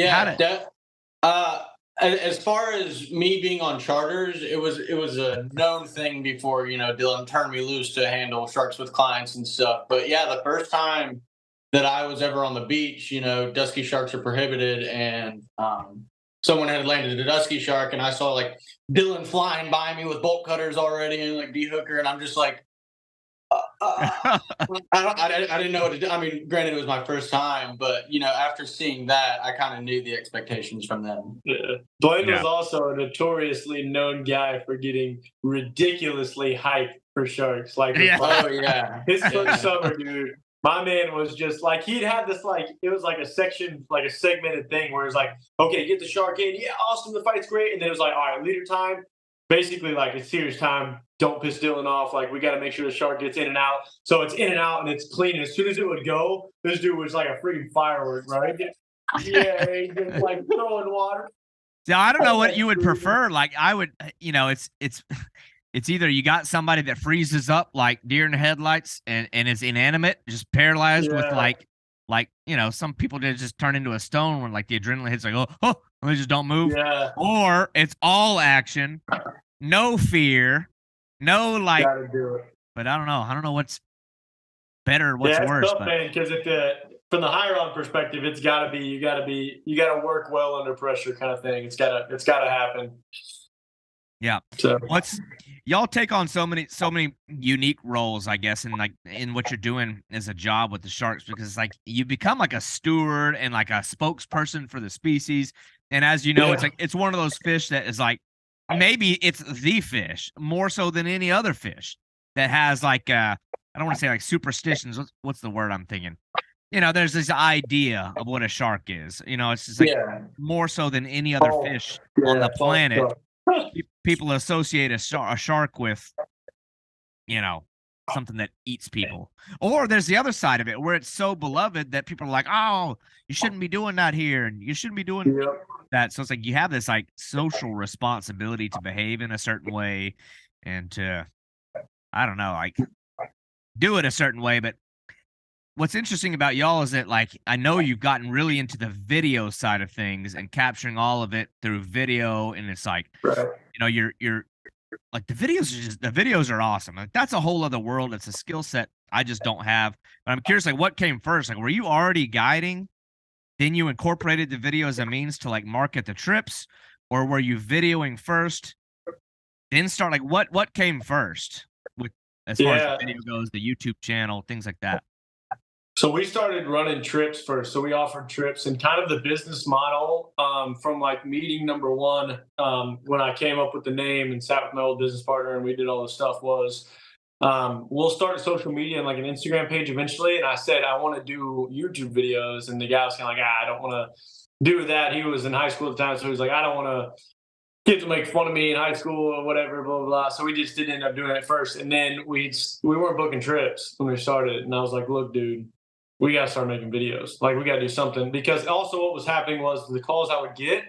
as far as me being on charters, it was a known thing before, Dylan turned me loose to handle sharks with clients and stuff. But yeah, the first time that I was ever on the beach, dusky sharks are prohibited, and someone had landed a dusky shark, and I saw like Dylan flying by me with bolt cutters already and like de-hooker, and I'm just like, I didn't know what to do. Granted, it was my first time, but after seeing that, I kind of knew the expectations from them. Yeah. Blaine was also a notoriously known guy for getting ridiculously hyped for sharks. Like, his first summer, dude. My man was just like, he'd had this, like, it was like a section, like a segmented thing where it's like, okay, get the shark in. Yeah, awesome. The fight's great. And then it was like, all right, leader time. Basically, like, it's serious time. Don't piss Dylan off. Like, we got to make sure the shark gets in and out. So it's in and out and it's clean. And as soon as it would go, this dude was like a freaking firework, right? Yeah, he just like throwing water. Yeah, I don't know what you would prefer. Like, I would, it's either you got somebody that freezes up like deer in the headlights and is inanimate, just paralyzed with like some people just turn into a stone when like the adrenaline hits, like, oh, and they just don't move. Yeah. Or it's all action, no fear, no like. Gotta do it. But I don't know. I don't know what's better, what's worse. Tough, man, because from the higher on perspective, it's gotta be you gotta work well under pressure, kind of thing. It's gotta happen. Yeah. So y'all take on so many unique roles, I guess, in what you're doing as a job with the sharks, because like you become like a steward and like a spokesperson for the species. And as you know, it's like it's one of those fish that is like maybe it's the fish more so than any other fish that has like I don't want to say like superstitions. What's the word I'm thinking? There's this idea of what a shark is. It's just like more so than any other fish on the planet. People associate a shark with, something that eats people. Or there's the other side of it where it's so beloved that people are like, oh, you shouldn't be doing that here, and you shouldn't be doing that. So it's like you have this like social responsibility to behave in a certain way and to, I don't know, like do it a certain way. But what's interesting about y'all is that like I know you've gotten really into the video side of things and capturing all of it through video, and it's like you're like the videos are awesome. Like that's a whole other world. It's a skill set I just don't have. But I'm curious, like what came first? Like were you already guiding, then you incorporated the video as a means to like market the trips, or were you videoing first, then start like what came first with as far as the video goes, the YouTube channel, things like that? So we started running trips first. So we offered trips, and kind of the business model from like meeting number one, when I came up with the name and sat with my old business partner and we did all the stuff, was we'll start social media and like an Instagram page eventually. And I said, I want to do YouTube videos. And the guy was kind of like, I don't want to do that. He was in high school at the time. So he was like, I don't want to kids will make fun of me in high school or whatever, blah, blah, blah. So we just didn't end up doing it first. And then we weren't booking trips when we started. And I was like, look, dude, we got to start making videos. Like, we got to do something. Because also what was happening was the calls I would get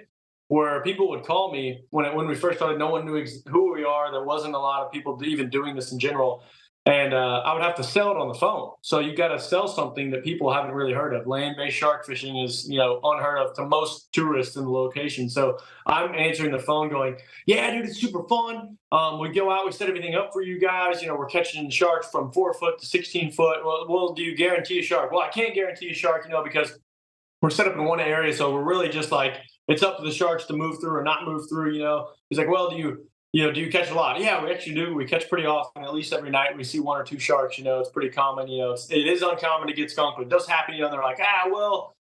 where people would call me when we first started. No one knew who we are. There wasn't a lot of people even doing this in general. And I would have to sell it on the phone. So you got to sell something that people haven't really heard of. Land-based shark fishing is, unheard of to most tourists in the location. So I'm answering the phone going, yeah, dude, it's super fun. We go out, we set everything up for you guys. We're catching sharks from 4 foot to 16 foot. Well, do you guarantee a shark? Well, I can't guarantee a shark, because we're set up in one area. So we're really just like, it's up to the sharks to move through or not move through. He's like, well, do you catch a lot? Yeah, we actually do. We catch pretty often. At least every night we see 1 or 2 sharks. It's pretty common. It is uncommon to get skunked, but it does happen. They're like, I'll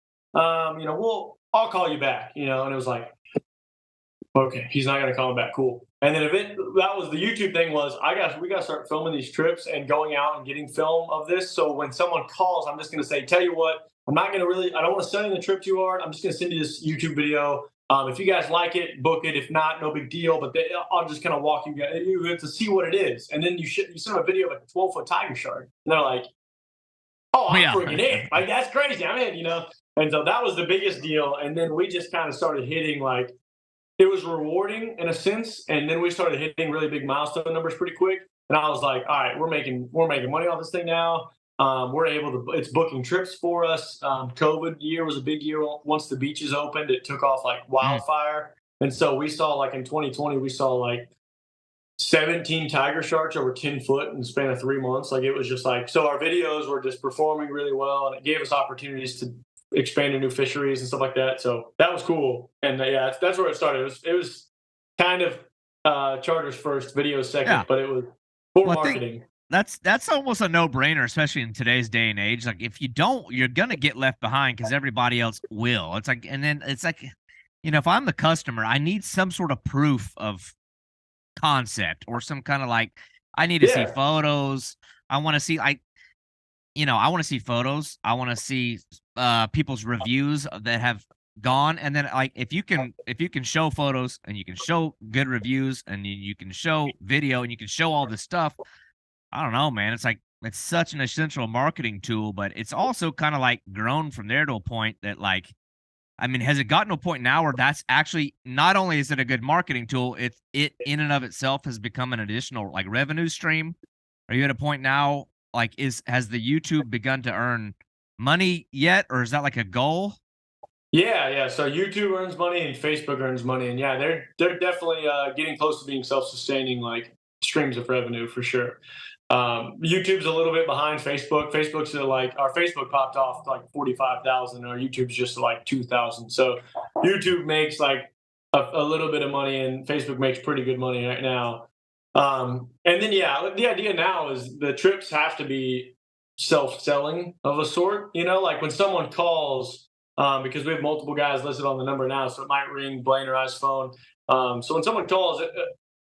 call you back. And it was like, okay, he's not going to call me back. Cool. And then that was the YouTube thing was we got to start filming these trips and going out and getting film of this. So when someone calls, I'm just going to say, tell you what, I don't want to sell you the trip too hard. I'm just going to send you this YouTube video. If you guys like it, book it. If not, no big deal. But I'll just kind of walk you guys to see what it is. And then you send them a video of a 12-foot tiger shark. And they're like, oh, I'm freaking in. Like, that's crazy. I'm in, And so that was the biggest deal. And then we just kind of started hitting, like, it was rewarding in a sense. And then we started hitting really big milestone numbers pretty quick. And I was like, all right, we're making money off this thing now. We're able to, it's booking trips for us. COVID year was a big year. Once the beaches opened, it took off like wildfire. And so we saw, like, in 2020, we saw like 17 tiger sharks over 10 foot in the span of 3 months. Like, it was just like, so our videos were just performing really well, and it gave us opportunities to expand to new fisheries and stuff like that. So that was cool. And that's where it started. It was kind of charters first, videos second, but it was for marketing. That's almost a no-brainer, especially in today's day and age. Like, if you don't, you're gonna get left behind because everybody else will. It's like, and then it's like, if I'm the customer, I need some sort of proof of concept or some kind of, like, I need to see photos. I want to see, I want to see photos. I want to see people's reviews that have gone. And then, like, if you can show photos and you can show good reviews and you can show video and you can show all this stuff, I don't know, man. It's like, it's such an essential marketing tool, but it's also kind of like grown from there to a point that, like, I mean, has it gotten to a point now where that's actually, not only is it a good marketing tool, it in and of itself has become an additional, like, revenue stream? Are you at a point now, like, has the YouTube begun to earn money yet, or is that like a goal? Yeah. So YouTube earns money and Facebook earns money, and they're definitely getting close to being self-sustaining, like, streams of revenue for sure. YouTube's a little bit behind Facebook. Facebook's like, our Facebook popped off like 45,000. Our YouTube's just like 2,000. So YouTube makes like a little bit of money, and Facebook makes pretty good money right now. And then the idea now is the trips have to be self-selling of a sort. Like, when someone calls, because we have multiple guys listed on the number now, so it might ring Blaine or I's phone. So when someone calls,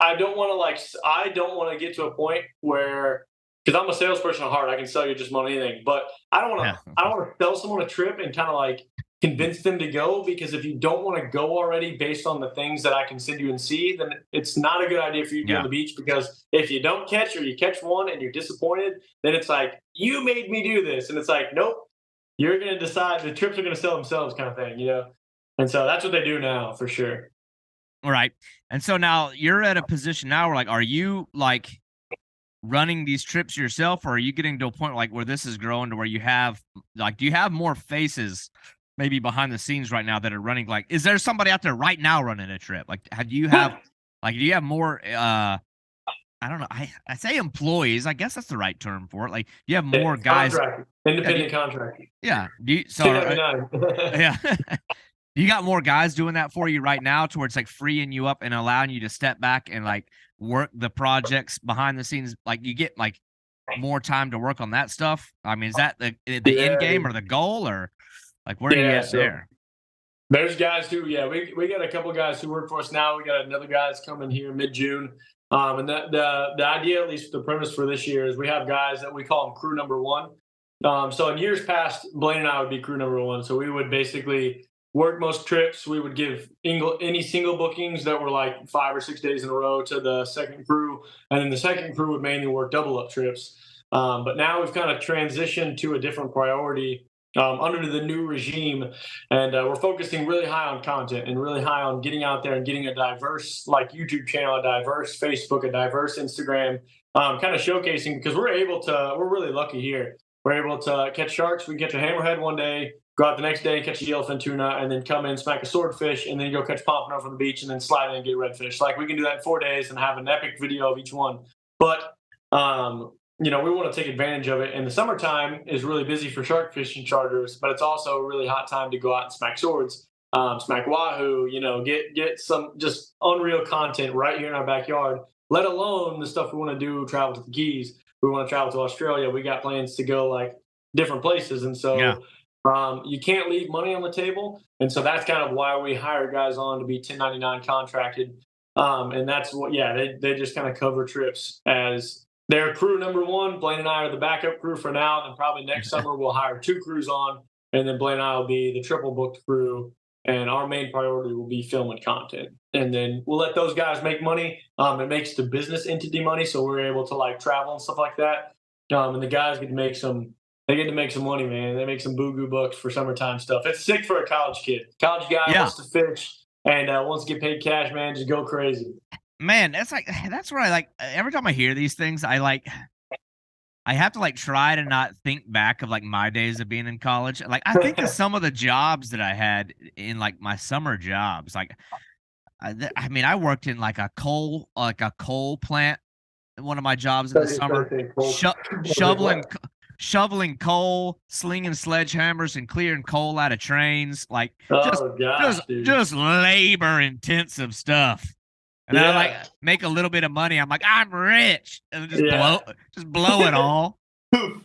I don't want to get to a point where, because I'm a salesperson at heart, I can sell you just about anything, but I don't want to sell someone a trip and kind of like convince them to go, because if you don't want to go already based on the things that I can send you and see, then it's not a good idea for you to go to the beach, because if you don't catch, or you catch one and you're disappointed, then it's like, you made me do this. And it's like, nope, you're going to decide, the trips are going to sell themselves, kind of thing, And so that's what they do now, for sure. All right. And so now you're at a position now where, like, are you, like, running these trips yourself, or are you getting to a point, like, where this is growing to where you have, like, do you have more faces maybe behind the scenes right now that are running? Like, is there somebody out there right now running a trip? Like, do you have more, I don't know, I say employees, I guess that's the right term for it. Like, you have more guys, independent contractor. Yeah. Yeah. You got more guys doing that for you right now, to where it's like freeing you up and allowing you to step back and, like, work the projects behind the scenes. Like, you get, like, more time to work on that stuff. I mean, is that the end game or the goal, or, like, where are you at there? There's guys who, we got a couple guys who work for us now. We got another guy that's coming here mid-June. And the idea, at least the premise for this year, is we have guys that we call them crew number one. So in years past, Blaine and I would be crew number one. So we would basically work most trips. We would give any single bookings that were like 5 or 6 days in a row to the second crew, and then the second crew would mainly work double up trips. But now we've kind of transitioned to a different priority under the new regime, and we're focusing really high on content and really high on getting out there and getting a diverse, like, YouTube channel, a diverse Facebook, a diverse Instagram, kind of showcasing, because we're really lucky here. We're able to catch sharks. We can catch a hammerhead one day, go out the next day and catch a yellowfin tuna, and then come in, smack a swordfish, and then go catch pompano from the beach, and then slide in and get redfish. Like, we can do that in 4 days and have an epic video of each one. But we want to take advantage of it. And the summertime is really busy for shark fishing charters, but it's also a really hot time to go out and smack swords, smack wahoo. Get some just unreal content right here in our backyard. Let alone the stuff we want to do, travel to the Keys. We want to travel to Australia. We got plans to go like different places. And so you can't leave money on the table. And so that's kind of why we hire guys on to be 1099 contracted. And that's what, they just kind of cover trips as their crew number one. Blaine and I are the backup crew for now. And probably next summer we'll hire 2 crews on. And then Blaine and I will be the triple booked crew. And our main priority will be filming content. And then we'll let those guys make money. It makes the business entity money, so we're able to like travel and stuff like that. And the guys get to make some money, man. They make some boo-goo bucks for summertime stuff. It's sick for a college kid. College guy wants to fish and wants to get paid cash, man. Just go crazy. Man, that's what I like. Every time I hear these things, I have to like try to not think back of like my days of being in college. Like, I think of some of the jobs that I had in like my summer jobs. Like, I worked in like a coal plant. One of my jobs in the summer, shoveling coal, slinging sledgehammers, and clearing coal out of trains. Like, just labor intensive stuff. And I like make a little bit of money. I'm like, I'm rich, and just blow it all. It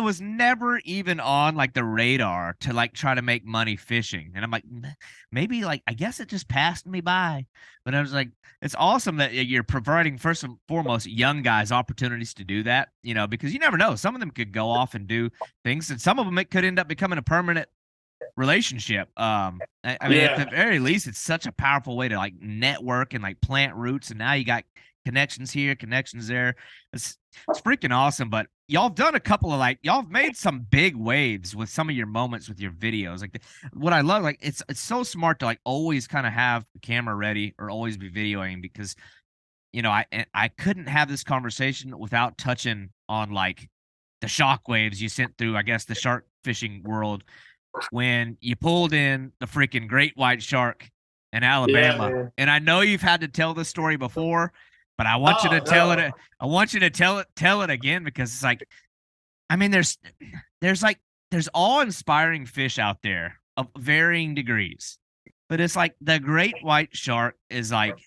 was never even on like the radar to like try to make money fishing. And I'm like, maybe like, I guess it just passed me by. But I was like, it's awesome that you're providing first and foremost young guys opportunities to do that, because you never know. Some of them could go off and do things, and some of them it could end up becoming a permanent relationship. At the very least, it's such a powerful way to like network and like plant roots. And now you got connections here, connections there. It's freaking awesome. But y'all have done a couple of y'all have made some big waves with some of your moments with your videos. Like, what I love, like, it's so smart to like always kind of have the camera ready or always be videoing, because I couldn't have this conversation without touching on like the shockwaves you sent through, I guess, the shark fishing world when you pulled in the freaking great white shark in Alabama. And I know you've had to tell this story before, but I want you to tell it. I want you to tell it again, because it's like, there's awe-inspiring fish out there of varying degrees, but it's like the great white shark is like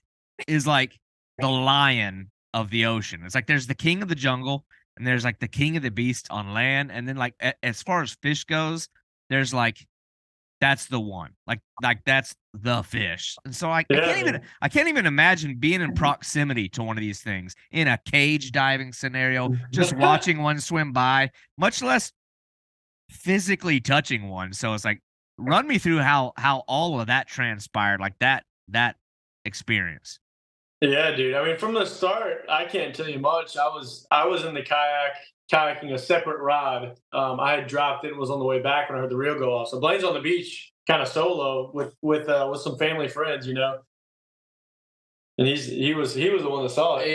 the lion of the ocean. It's like there's the king of the jungle, and there's like the king of the beast on land, and then like as far as fish goes, there's like, that's the one, like that's the fish. And so I can't even imagine being in proximity to one of these things in a cage diving scenario, just watching one swim by, much less physically touching one. So it's like, run me through how all of that transpired, like that experience. Yeah, dude. I mean, from the start, I can't tell you much. I was in the kayaking a separate rod. I had dropped it and was on the way back when I heard the reel go off. So Blaine's on the beach, kind of solo with some family friends, and he was the one that saw it.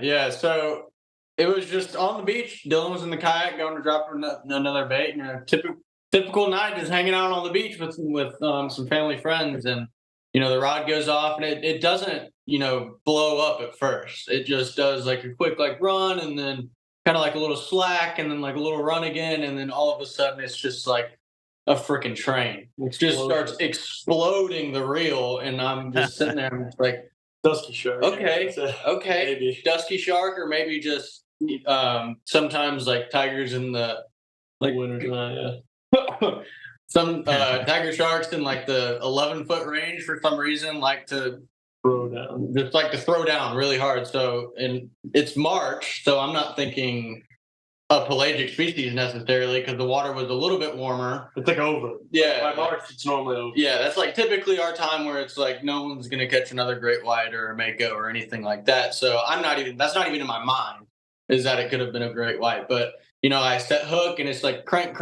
Yeah. So it was just on the beach. Dylan was in the kayak going to drop another bait, and typical night, just hanging out on the beach with some family friends, and the rod goes off, and it doesn't blow up at first. It just does like a quick like run, and then kind of like a little slack, and then like a little run again, and then all of a sudden it's just like a freaking train. It just starts exploding the reel, and I'm just sitting there and it's like, dusky shark. Okay, maybe dusky shark, or maybe just sometimes like tigers in the like winter. Some tiger sharks in like the 11-foot range for some reason like to throw down. Just like to throw down really hard. So, and it's March, so I'm not thinking a pelagic species necessarily, because the water was a little bit warmer. It's like over. Yeah. By March, it's normally over. Yeah, that's like typically our time where it's like no one's going to catch another great white or a mako or anything like that. So that's not even in my mind, is that it could have been a great white. But, I set hook, and it's like crank,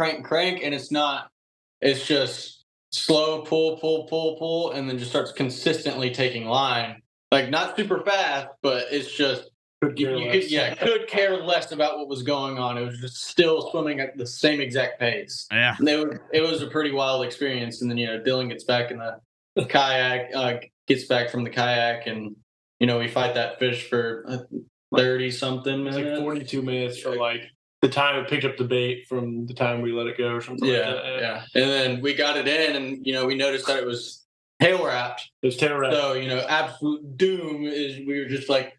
and it's just slow pull, and then just starts consistently taking line. Like, not super fast, but it's just Could care less. Could care less about what was going on. It was just still swimming at the same exact pace. Yeah. And it was a pretty wild experience. And then, Dylan gets back in the kayak, gets back from the kayak, and, we fight that fish for 30 something minutes. Like 42 minutes from like the time it picked up the bait from the time we let it go or something like that. Yeah. And then we got it in, and, we noticed that it was tail wrapped. It was tail wrapped. So, absolute doom is we were just like,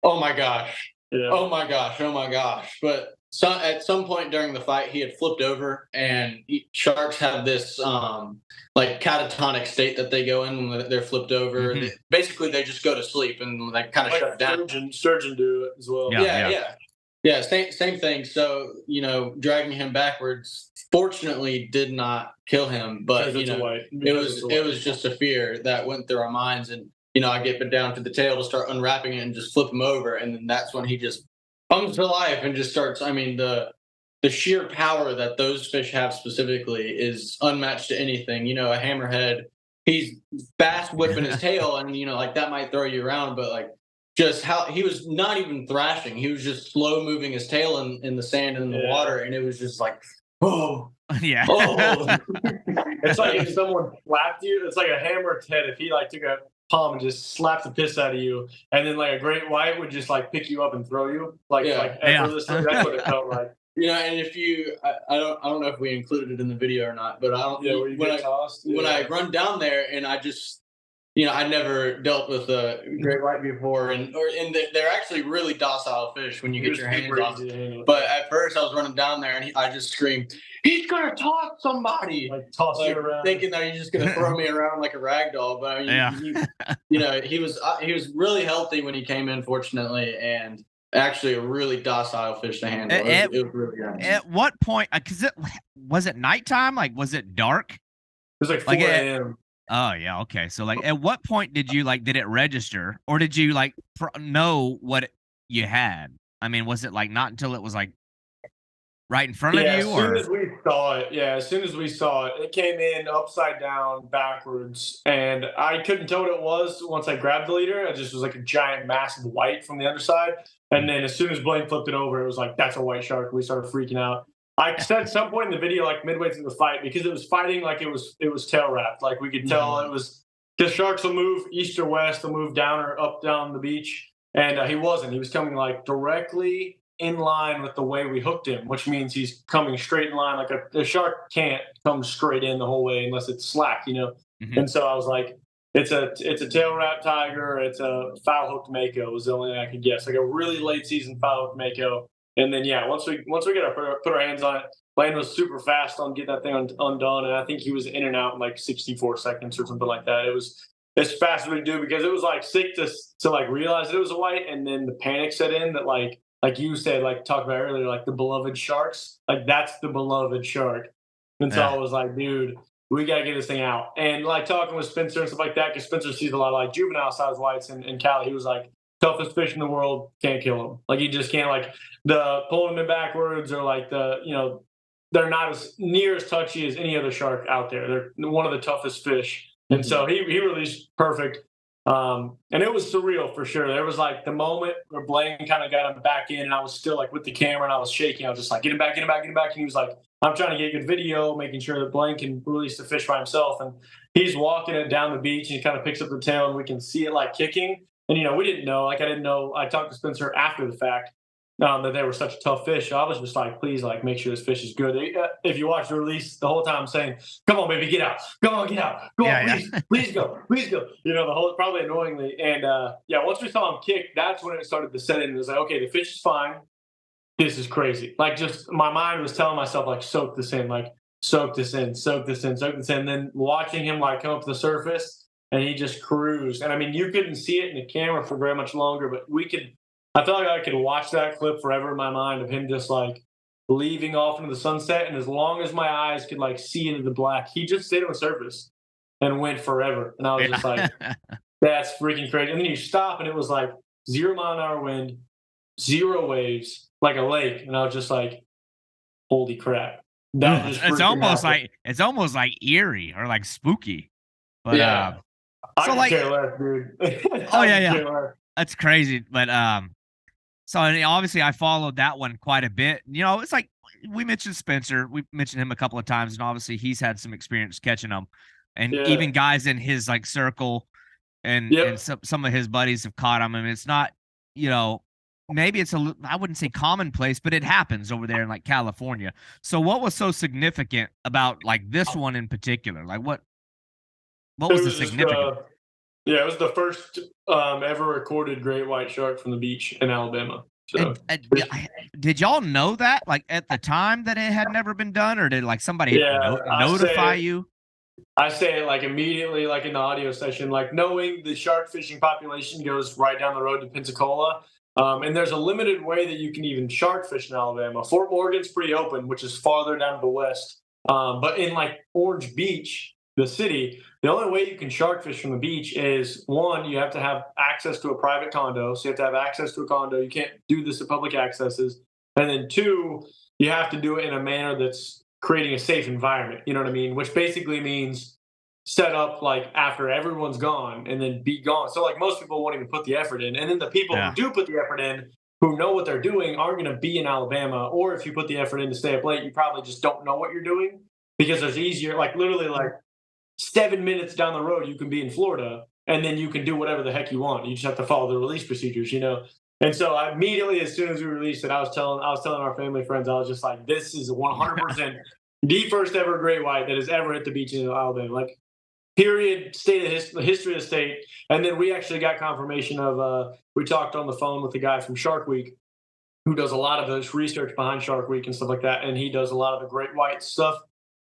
oh my gosh. Yeah. Oh my gosh. But at some point during the fight, he had flipped over, and sharks have this like catatonic state that they go in when they're flipped over. Mm-hmm. Basically, they just go to sleep and like kind of like shut down. Sturgeon do it as well. Yeah, same thing. So, dragging him backwards fortunately did not kill him, but it was just a fear that went through our minds. And I get down to the tail to start unwrapping it and just flip him over, and then that's when he just comes to life and just starts. I mean, the sheer power that those fish have specifically is unmatched to anything. A hammerhead, he's fast whipping his tail, and like that might throw you around, but like just how he was not even thrashing, he was just slow moving his tail in the sand and in the water, and it was just like, oh. Yeah. Oh. It's like if someone slapped you. It's like a hammered head. If he like took a palm and just slapped the piss out of you, and then like a great white would just like pick you up and throw you effortlessly. That's what it felt like. And if I don't know if we included it in the video or not, but I don't. Yeah, when I run down there and I just. I never dealt with a great white before, and they're actually really docile fish when you get your hands on them. But at first, I was running down there, and I just screamed, "He's gonna toss somebody!" Like toss you around, thinking that he's just gonna throw me around like a rag doll. But he was really healthy when he came in, fortunately, and actually a really docile fish to handle. It was really nice. At what point? Because was it nighttime? Like, was it dark? It was like 4 a.m. Oh yeah, okay. So like, at what point did it register, or did you like know what you had? I mean, was it like not until it was like right in front of you? As soon as we saw it, it came in upside down, backwards, and I couldn't tell what it was once I grabbed the leader. It just was like a giant, massive white from the underside, and then as soon as Blaine flipped it over, it was like, that's a white shark. We started freaking out. I said at some point in the video, like midway through the fight, because it was fighting like it was tail wrapped. Like we could tell it was, because sharks will move east or west, they'll move down or up down the beach, and he wasn't. He was coming like directly in line with the way we hooked him, which means he's coming straight in line. Like a shark can't come straight in the whole way unless it's slack, Mm-hmm. And so I was like, it's a tail wrap tiger, it's a foul hooked mako was the only thing I could guess, like a really late season foul hooked mako. And then once we put our hands on it, Blaine was super fast on getting that thing undone, and I think he was in and out in like 64 seconds or something like that. It was as fast as we could do, because it was like sick to like realize that it was a white, and then the panic set in that like you said, like talked about earlier, like the beloved sharks, like that's the beloved shark. And so I was like, dude, we got to get this thing out. And like talking with Spencer and stuff like that, because Spencer sees a lot of like juvenile size whites in Cali, he was like, toughest fish in the world, can't kill them. Like you just can't, like the pulling them backwards, or like they're not as near as touchy as any other shark out there. They're one of the toughest fish. And so he released perfect. And it was surreal for sure. There was like the moment where Blaine kind of got him back in, and I was still like with the camera and I was shaking. I was just like, get him back. And he was like, I'm trying to get a good video, making sure that Blaine can release the fish by himself. And he's walking it down the beach, and he kind of picks up the tail, and we can see it like kicking. And, we didn't know, like, I didn't know. I talked to Spencer after the fact that they were such a tough fish. So I was just like, please, like, make sure this fish is good. If you watch the release, the whole time I'm saying, come on, baby, get out. Come on, get out. Go on, please go. Please go. The whole, probably annoyingly. And, once we saw him kick, that's when it started to set in. It was like, okay, the fish is fine. This is crazy. Like, just my mind was telling myself, like, soak this in. Like, soak this in. And then watching him, like, come up to the surface. And he just cruised. And I mean, you couldn't see it in the camera for very much longer, but I felt like I could watch that clip forever in my mind of him just like leaving off into the sunset. And as long as my eyes could like see into the black, he just stayed on the surface and went forever. And I was just like, that's freaking crazy. And then you stop, and it was like 0 mile an hour wind, 0 waves, like a lake. And I was just like, holy crap. It's almost like eerie or like spooky. But I could care less, dude. Oh yeah. That's crazy. But So and obviously I followed that one quite a bit. You know, it's like we mentioned Spencer. We mentioned him a couple of times, and obviously he's had some experience catching them. And Yeah. even guys in his like circle and some of his buddies have caught him. And it's not, you know, maybe it's I wouldn't say commonplace, but it happens over there in like California. So what was so significant about like this one in particular? Like what was the significance? Yeah, it was the first ever recorded great white shark from the beach in Alabama. So, did y'all know that like at the time that it had never been done, or did like somebody notify you? I say it like immediately, like in the audio session, like knowing the shark fishing population goes right down the road to Pensacola. And there's a limited way that you can even shark fish in Alabama. Fort Morgan's pretty open, which is farther down to the west. But in like Orange Beach, the city, the only way you can shark fish from the beach is one, you have to have access to a private condo. So you have to have access to a condo. You can't do this at public accesses. And then two, you have to do it in a manner that's creating a safe environment. You know what I mean? Which basically means set up like after everyone's gone and then be gone. So like most people won't even put the effort in. And then the people who do put the effort in, who know what they're doing, aren't going to be in Alabama. Or if you put the effort in to stay up late, you probably just don't know what you're doing, because there's easier, like literally like 7 minutes down the road, you can be in Florida, and then you can do whatever the heck you want. You just have to follow the release procedures, you know? And so I immediately, as soon as we released it, I was telling our family friends, I was just like, this is 100% the first ever great white that has ever hit the beach in Alabama. Like, period, state of history of the state. And then we actually got confirmation of, we talked on the phone with the guy from Shark Week, who does a lot of this research behind Shark Week and stuff like that. And he does a lot of the great white stuff.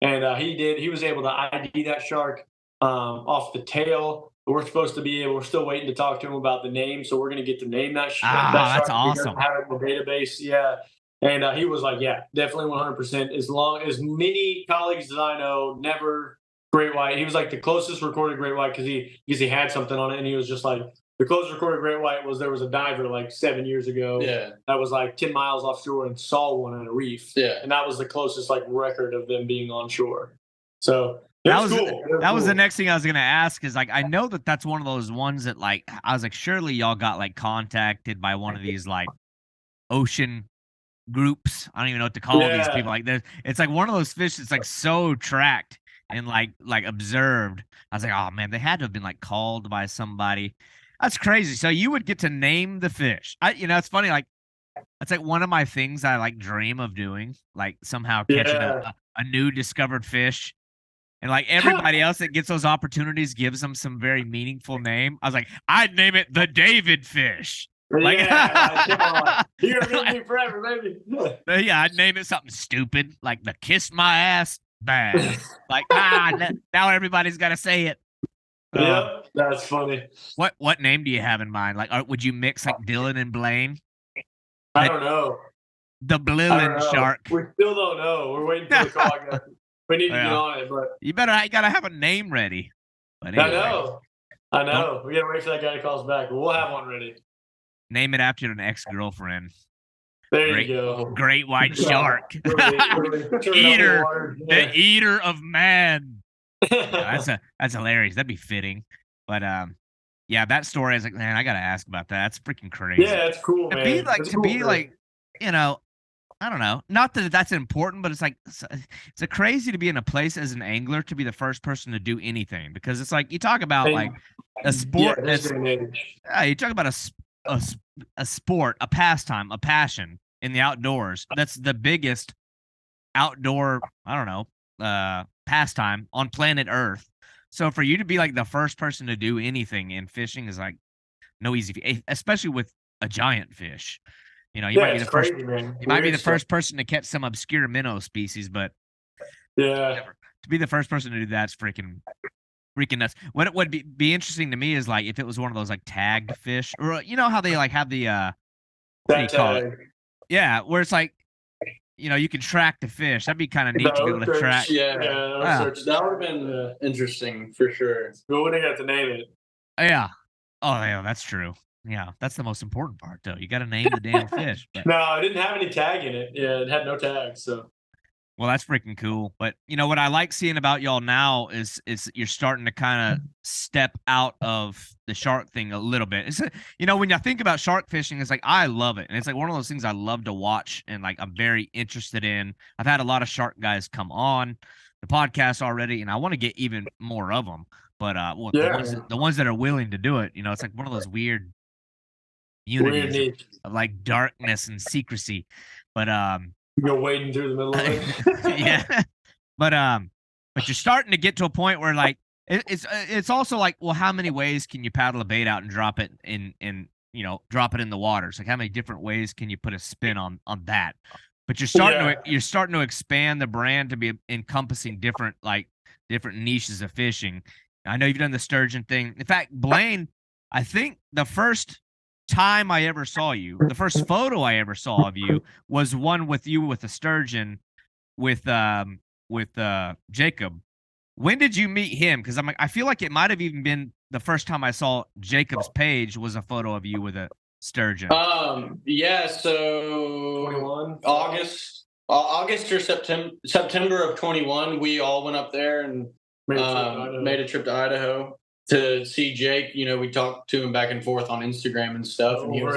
And he was able to ID that shark off the tail. We're still waiting to talk to him about the name. So we're going to get to name that shark. That's awesome. Have it in the database. Yeah. And he was like, yeah, definitely 100%. As long as many colleagues as I know, never great white. He was like the closest recorded great white because he had something on it. And he was just like, the closest recorded great white was there was a diver like 7 years ago that was like 10 miles offshore and saw one at a reef. Yeah. And that was the closest like record of them being on shore. So that was cool. That was the next thing I was going to ask, is like, I know that's one of those ones that like, I was like, surely y'all got like contacted by one of these like ocean groups. I don't even know what to call these people. Like it's like one of those fish that's like so tracked and like observed. I was like, oh man, they had to have been like called by somebody. That's crazy. So you would get to name the fish. It's funny. Like that's like one of my things I like dream of doing, like somehow catching a new discovered fish. And like everybody else that gets those opportunities gives them some very meaningful name. I was like, I'd name it the David fish. Like, you're gonna get me forever, baby. Yeah, I'd name it something stupid like the Kiss My Ass Bad. Like, now everybody's got to say it. Yeah, that's funny. What name do you have in mind? Like, would you mix like Dylan and Blaine? I don't know. The Blillin shark. We still don't know. We're waiting for the call. We need to get on it, but you gotta have a name ready. But anyway, I know. We gotta wait for that guy to call us back, but we'll have one ready. Name it after an ex-girlfriend. There you go. Great white shark. The eater of man. That's hilarious. That'd be fitting. But yeah, that story, I was like, man, I gotta ask about that. That's freaking crazy. Yeah, it's cool, man. To be like, I don't know. Not that that's important, but it's like it's a crazy to be in a place as an angler to be the first person to do anything, because it's like you talk about like a sport. You talk about a sport, a pastime, a passion in the outdoors. That's the biggest outdoor, I don't know, pastime on planet Earth. So for you to be like the first person to do anything in fishing is like no easy, especially with a giant fish. You might be the first. You might be the first person to catch some obscure minnow species, but to be the first person to do that's freaking nuts. What would be interesting to me is like if it was one of those like tagged fish, or how they like have the what do you call it? Yeah, where it's like you can track the fish. That'd be kind of neat to be able to track. That would have been interesting for sure. We wouldn't have to name it. Yeah. Oh yeah, that's true. Yeah, that's the most important part, though. You got to name the damn fish. But... No, it didn't have any tag in it. Yeah, it had no tag. So Well, that's freaking cool. But you know what I like seeing about y'all now is you're starting to kind of step out of the shark thing a little bit. It's you know, when you think about shark fishing, it's like I love it. And it's like one of those things I love to watch and like I'm very interested in. I've had a lot of shark guys come on the podcast already, and I want to get even more of them. But well, the ones that are willing to do it, you know, it's like one of those weird unities of like darkness and secrecy. But you're wading through the middle of it. Yeah. But you're starting to get to a point where like it's also like, well, how many ways can you paddle a bait out and drop it in you know, drop it in the water? It's like how many different ways can you put a spin on that? But you're starting to expand the brand to be encompassing different niches of fishing. I know you've done the sturgeon thing. In fact, Blaine, I think the first time I ever saw you, the first photo I ever saw of you was one with you with a sturgeon with Jacob. When did you meet him? Because I'm like, I feel like it might have even been the first time I saw Jacob's page was a photo of you with a sturgeon. Yeah, so 21 August or September of 21, we all went up there and made a trip to Idaho to see Jake. You know, we talked to him back and forth on Instagram and stuff, and he was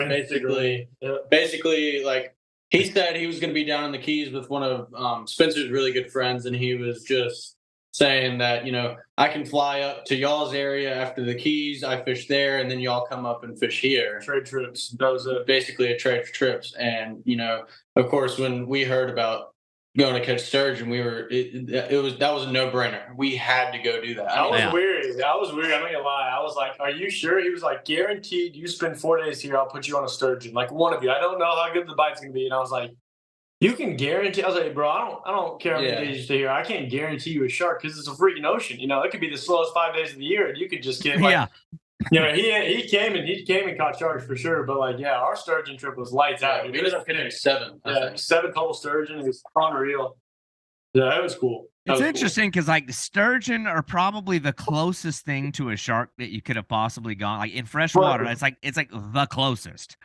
basically like, he said he was going to be down in the Keys with one of Spencer's really good friends, and he was just saying that, you know, I can fly up to y'all's area after the Keys, I fish there, and then y'all come up and fish here. Trade trips. That was basically a trade for trips. And, you know, of course, when we heard about going to catch sturgeon, that was a no-brainer. We had to go do that. I was weary. I'm not gonna lie. I was like, "Are you sure?" He was like, "Guaranteed. You spend 4 days here, I'll put you on a sturgeon. Like one of you. I don't know how good the bite's gonna be." And I was like, "You can guarantee?" I was like, "Bro, I don't care how many days you stay here. I can't guarantee you a shark because it's a freaking ocean. You know, it could be the slowest 5 days of the year, and you could just get like." You know, he came and caught sharks for sure, but like, yeah, our sturgeon trip was lights out. We ended up getting 7. Yeah, 7 total sturgeon. It was unreal. Yeah, that was cool. It's interesting because like the sturgeon are probably the closest thing to a shark that you could have possibly gone. Like in fresh water, it's like the closest.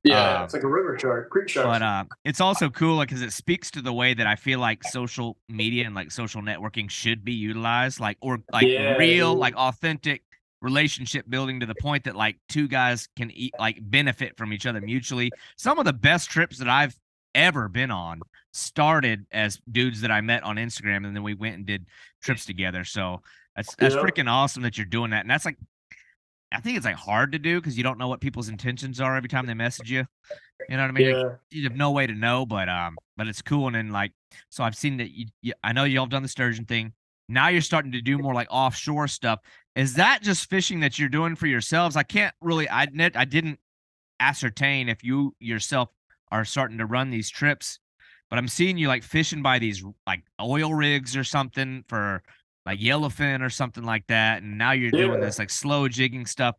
Yeah, it's like a river shark, creek shark. But it's also cool because it speaks to the way that I feel like social media and like social networking should be utilized, like real, like authentic relationship building to the point that like two guys can benefit from each other mutually. Some of the best trips that I've ever been on started as dudes that I met on Instagram, and then we went and did trips together. So that's freaking awesome that you're doing that. And that's like, I think it's like hard to do because you don't know what people's intentions are every time they message you. You know what I mean? Yeah. Like, you have no way to know, but it's cool. And then like, so I've seen that I know y'all have done the sturgeon thing. Now you're starting to do more like offshore stuff. Is that just fishing that you're doing for yourselves? I can't really, I didn't ascertain if you yourself are starting to run these trips, but I'm seeing you like fishing by these like oil rigs or something for like yellowfin or something like that. And now you're doing this like slow jigging stuff.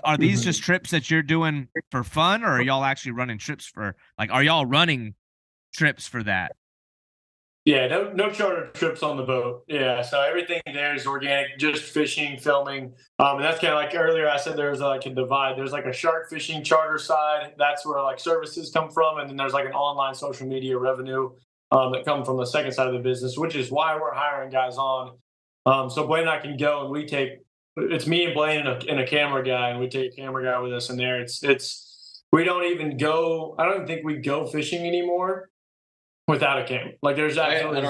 Are these just trips that you're doing for fun, or are y'all actually running trips for like, are y'all running trips for that? Yeah, no charter trips on the boat. Yeah, so everything there is organic, just fishing, filming. And that's kind of like earlier I said there's like a divide. There's like a shark fishing charter side. That's where like services come from. And then there's like an online social media revenue that come from the second side of the business, which is why we're hiring guys on. So Blaine and I can go and it's me and Blaine and a camera guy, and we take a camera guy with us in there. We don't even go, I don't even think we go fishing anymore without a camera. Like there's absolutely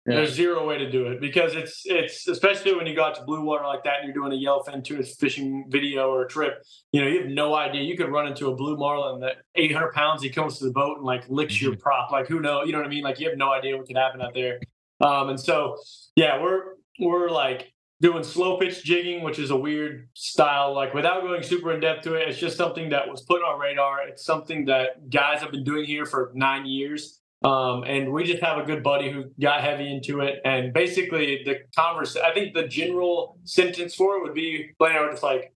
there's zero way to do it because it's especially when you go out to blue water like that and you're doing a yellowfin tourist fishing video or a trip, you know, you have no idea. You could run into a blue marlin that 800 pounds, he comes to the boat and like licks your prop. Like who knows? You know what I mean? Like you have no idea what could happen out there. And so, yeah, we're like doing slow pitch jigging, which is a weird style, like without going super in depth to it. It's just something that was put on our radar. It's something that guys have been doing here for 9 years. And we just have a good buddy who got heavy into it. And basically I think the general sentence for it would be, Blaine and I were just like,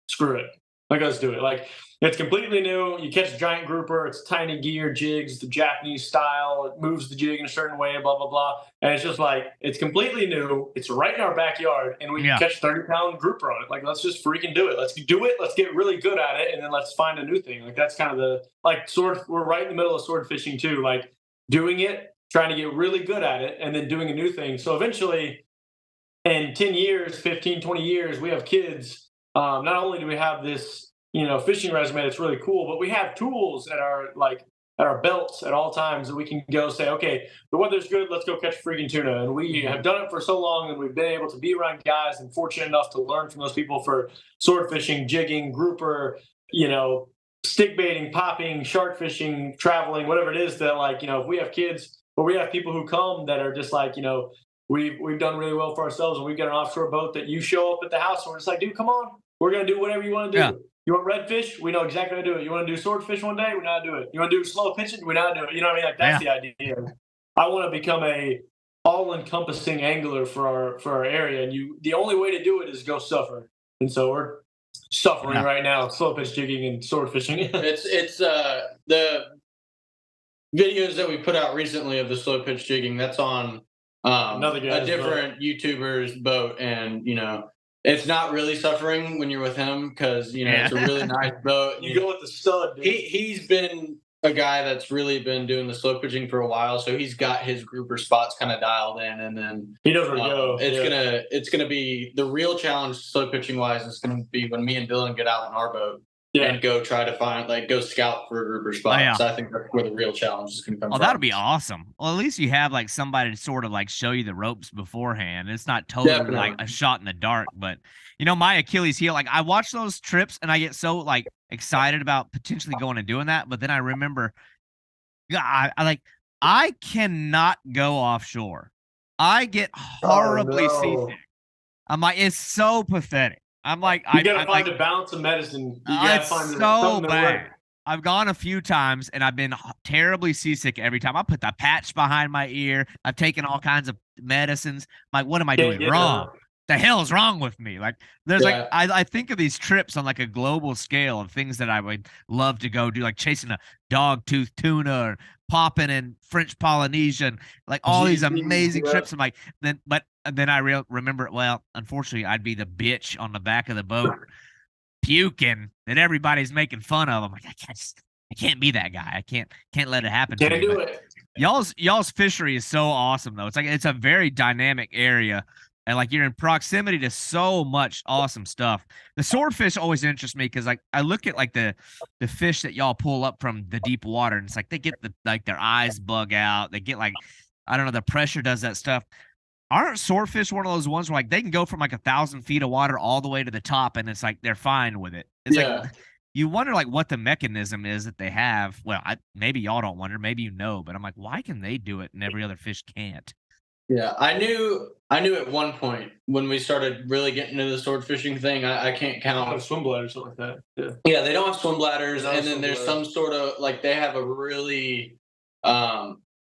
screw it. Like, let's do it. Like, it's completely new. You catch a giant grouper. It's tiny gear jigs, the Japanese style. It moves the jig in a certain way, blah, blah, blah. And it's just like, it's completely new. It's right in our backyard. And we can catch 30-pound grouper on it. Like, let's just freaking do it. Let's do it. Let's get really good at it. And then let's find a new thing. Like, that's kind of we're right in the middle of sword fishing too. Like, doing it, trying to get really good at it, and then doing a new thing. So eventually, in 10 years, 15, 20 years, we have kids. Not only do we have this, fishing resume that's really cool, but we have tools at our belts at all times that we can go say, okay, the weather's good, let's go catch freaking tuna. And we have done it for so long, and we've been able to be around guys and fortunate enough to learn from those people for sword fishing, jigging, grouper, stick baiting, popping, shark fishing, traveling, whatever it is that if we have kids or we have people who come that are just we've done really well for ourselves, and we've got an offshore boat that you show up at the house and we're just like, dude, come on, we're going to do whatever you want to do. Yeah. You want redfish? We know exactly how to do it. You want to do swordfish one day? We know how to do it. You want to do slow pitching? We know how to do it. You know what I mean? That's the idea. I want to become a all-encompassing angler for our area, and the only way to do it is go suffer. And so we're suffering right now, slow pitch jigging and sword fishing. It's the videos that we put out recently of the slow pitch jigging. That's on a different YouTuber's boat, and it's not really suffering when you're with him because it's a really nice boat. You go with the stud. Dude. He's been a guy that's really been doing the slow pitching for a while, so he's got his grouper spots kind of dialed in, and then he knows where to go. It's gonna be the real challenge slow pitching wise. It's gonna be when me and Dylan get out in our boat. And go try to find, go scout for a grouper spot. So I think that's where the real challenge is going to come from. That'll be awesome. Well, at least you have somebody to sort of show you the ropes beforehand. It's not totally like a shot in the dark, but my Achilles heel, I watch those trips and I get so excited about potentially going and doing that. But then I remember, I cannot go offshore. I get horribly seasick. I'm like, it's so pathetic. I'm like, you gotta find a balance of medicine. You gotta find so bad. I've gone a few times and I've been terribly seasick every time. I put the patch behind my ear. I've taken all kinds of medicines. I'm like, what am I doing wrong? The hell is wrong with me? There's I think of these trips on a global scale of things that I would love to go do, like chasing a dog-tooth tuna or popping in French Polynesia, and all these amazing trips. I'm like, then I remember, well, unfortunately, I'd be the bitch on the back of the boat puking that everybody's making fun of. I'm like, I can't be that guy. I can't let it happen. Can't do it. Y'all's fishery is so awesome though. It's a very dynamic area. And you're in proximity to so much awesome stuff. The swordfish always interests me because I look at the fish that y'all pull up from the deep water, and it's they get their eyes bug out. They get I don't know, the pressure does that stuff. Aren't swordfish one of those ones where they can go from 1,000 feet of water all the way to the top, and it's they're fine with it? It's you wonder what the mechanism is that they have. Well, maybe y'all don't wonder, maybe but I'm like, why can they do it and every other fish can't? Yeah, I knew at one point when we started really getting into the sword fishing thing, I can't count. Have swim bladders or something like that. Yeah, they don't have swim bladders, and then there's some sort of they have a really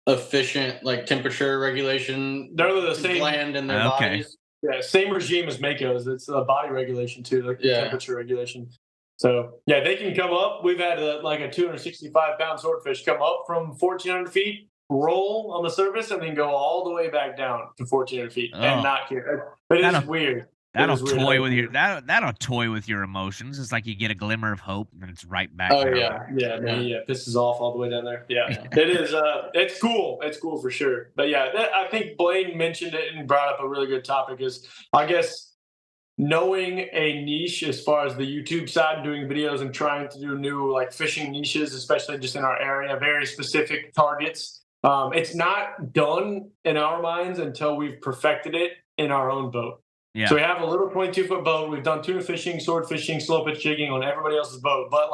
efficient temperature regulation. They're the same gland in their bodies. Yeah, same regime as Mako's. It's a body regulation too, temperature regulation. So they can come up. We've had a 265-pound swordfish come up from 1,400 feet. Roll on the surface and then go all the way back down to 1,400 feet and not care. It is weird. That'll toy with that'll toy with your emotions. It's you get a glimmer of hope and it's right back. Oh down. Yeah. Pisses off all the way down there. Yeah. It is. It's cool. It's cool for sure. But I think Blaine mentioned it and brought up a really good topic. Is I guess knowing a niche as far as the YouTube side, doing videos and trying to do new fishing niches, especially just in our area, very specific targets. It's not done in our minds until we've perfected it in our own boat. Yeah. So we have a little 22-foot boat. We've done tuna fishing, sword fishing, slow pitch jigging on everybody else's boat. But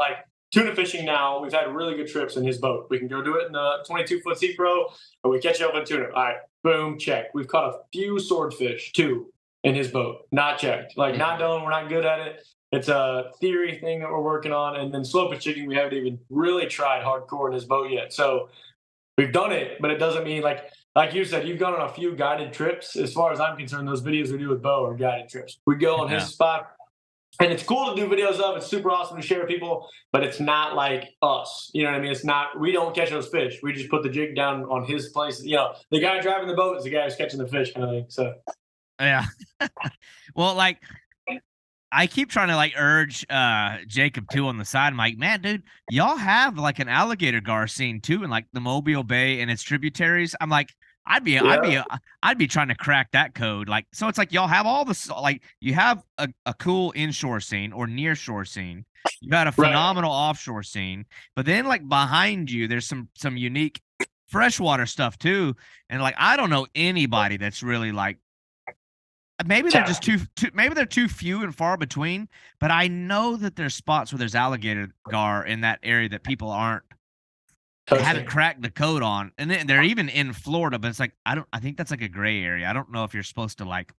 tuna fishing now, we've had really good trips in his boat. We can go do it in a 22-foot Sea Pro, and we catch up on tuna. All right, boom, check. We've caught a few swordfish, 2, in his boat. Not checked. Not done. We're not good at it. It's a theory thing that we're working on. And then slow pitch jigging, we haven't even really tried hardcore in his boat yet. So we've done it, but it doesn't mean like you said, you've gone on a few guided trips. As far as I'm concerned, those videos we do with Bo are guided trips. We go on his spot, and it's cool to do videos of. It's super awesome to share with people, but it's not like us. You know what I mean? It's not. We don't catch those fish. We just put the jig down on his place. The guy driving the boat is the guy who's catching the fish, kind of thing. So, yeah. Well, I keep trying to like urge Jacob too on the side. I'm like, man, dude, y'all have like an alligator gar scene too in like the Mobile Bay and its tributaries. I'm like, I'd be trying to crack that code. Like, so it's like y'all have all the like you have a cool inshore scene or near shore scene. You got a phenomenal offshore scene, but then like behind you, there's some unique freshwater stuff too. And like, I don't know anybody that's really like. Maybe they're just maybe they're too few and far between, but I know that there's spots where there's alligator gar in that area that people haven't cracked the code on. And they're even in Florida, but it's like I think that's like a gray area. I don't know if you're supposed to like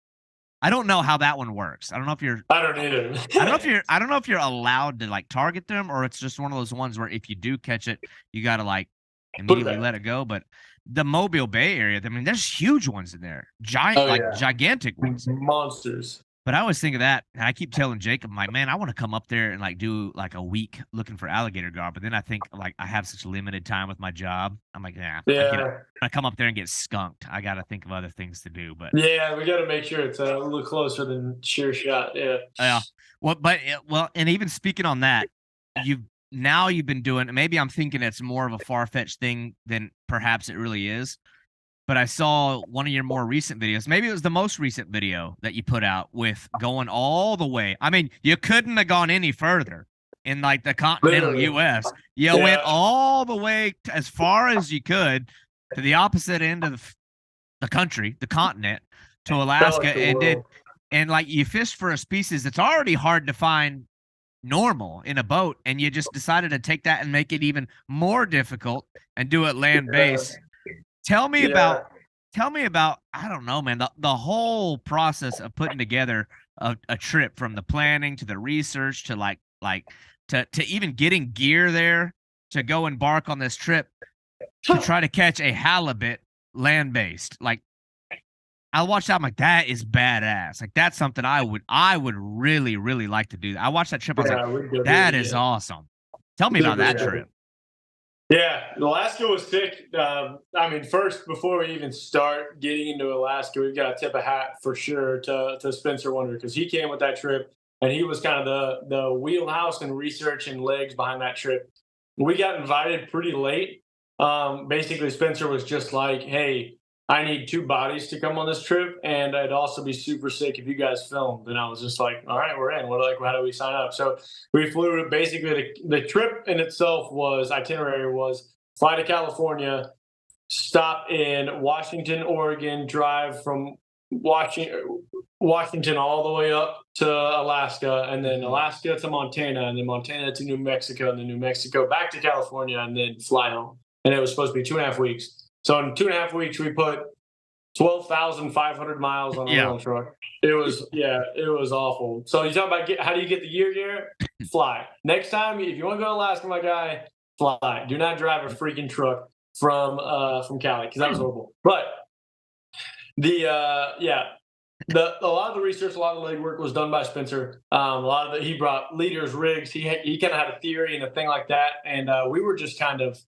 I don't know how that one works. I don't know if you're I don't either. I don't know if you're allowed to like target them or it's just one of those ones where if you do catch it, you gotta like immediately let it go. But the Mobile Bay area, I mean, there's huge ones in there, gigantic ones, monsters. But I always think of that, and I keep telling Jacob, I'm like, man, I want to come up there and like do like a week looking for alligator gar. But then I think like I have such limited time with my job. I'm like, I come up there and get skunked. I got to think of other things to do. But yeah, we got to make sure it's a little closer than sure shot. Yeah. Yeah. Well, and even speaking on that, you've been doing. Maybe I'm thinking it's more of a far-fetched thing than perhaps it really is. But I saw one of your more recent videos. Maybe it was the most recent video that you put out with going all the way. I mean, you couldn't have gone any further in like the continental U.S. You went all the way as far as you could to the opposite end of the country, the continent, to Alaska, and like you fished for a species that's already hard to find normal in a boat, and you just decided to take that and make it even more difficult and do it land-based. Tell me about, I don't know, man, the whole process of putting together a trip from the planning to the research to to even getting gear there to go embark on this trip to try to catch a halibut land-based. Like, I watched that, I'm like, that is badass. Like, that's something I would really, really like to do. I watched that trip, I was like, that is awesome. Tell me about that trip. Yeah, Alaska was sick. I mean, first, before we even start getting into Alaska, we've got to tip a hat for sure to Spencer Wonder, because he came with that trip, and he was kind of the wheelhouse and research and legs behind that trip. We got invited pretty late. Basically, Spencer was just like, hey, I need 2 bodies to come on this trip, and I'd also be super sick if you guys filmed. And I was just like, all right, we're in. How do we sign up? So we flew. Basically, the trip in itself itinerary was fly to California, stop in Washington, Oregon, drive from Washington all the way up to Alaska, and then Alaska to Montana, and then Montana to New Mexico, and then New Mexico back to California, and then fly home. And it was supposed to be 2.5 weeks. So in 2.5 weeks, we put 12,500 miles on a rental truck. It was awful. So you talk about how do you get the gear, Garrett? Fly. Next time, if you want to go to Alaska, my guy, fly. Do not drive a freaking truck from Cali, because that was horrible. But a lot of the research, a lot of the legwork was done by Spencer. He brought leaders, rigs. He kind of had a theory and a thing like that, and we were just kind of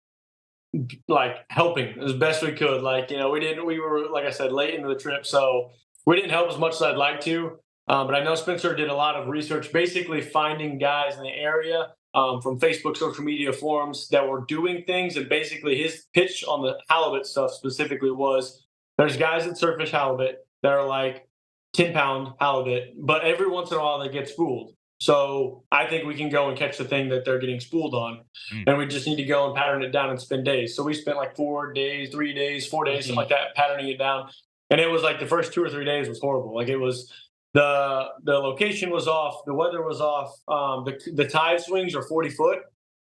like helping as best we could. Like, we were, like I said, late into the trip, so we didn't help as much as I'd like to. But I know Spencer did a lot of research, basically finding guys in the area from Facebook, social media forums that were doing things. And basically his pitch on the halibut stuff specifically was, there's guys that surfish halibut that are like 10-pound halibut, but every once in a while they get spooled. So I think we can go and catch the thing that they're getting spooled on, and we just need to go and pattern it down and spend days. So we spent like 4 days, 3 days, 4 days, something like that, patterning it down. And it was like the first 2 or 3 days was horrible. Like, it was the location was off, the weather was off. The tide swings are 40 foot.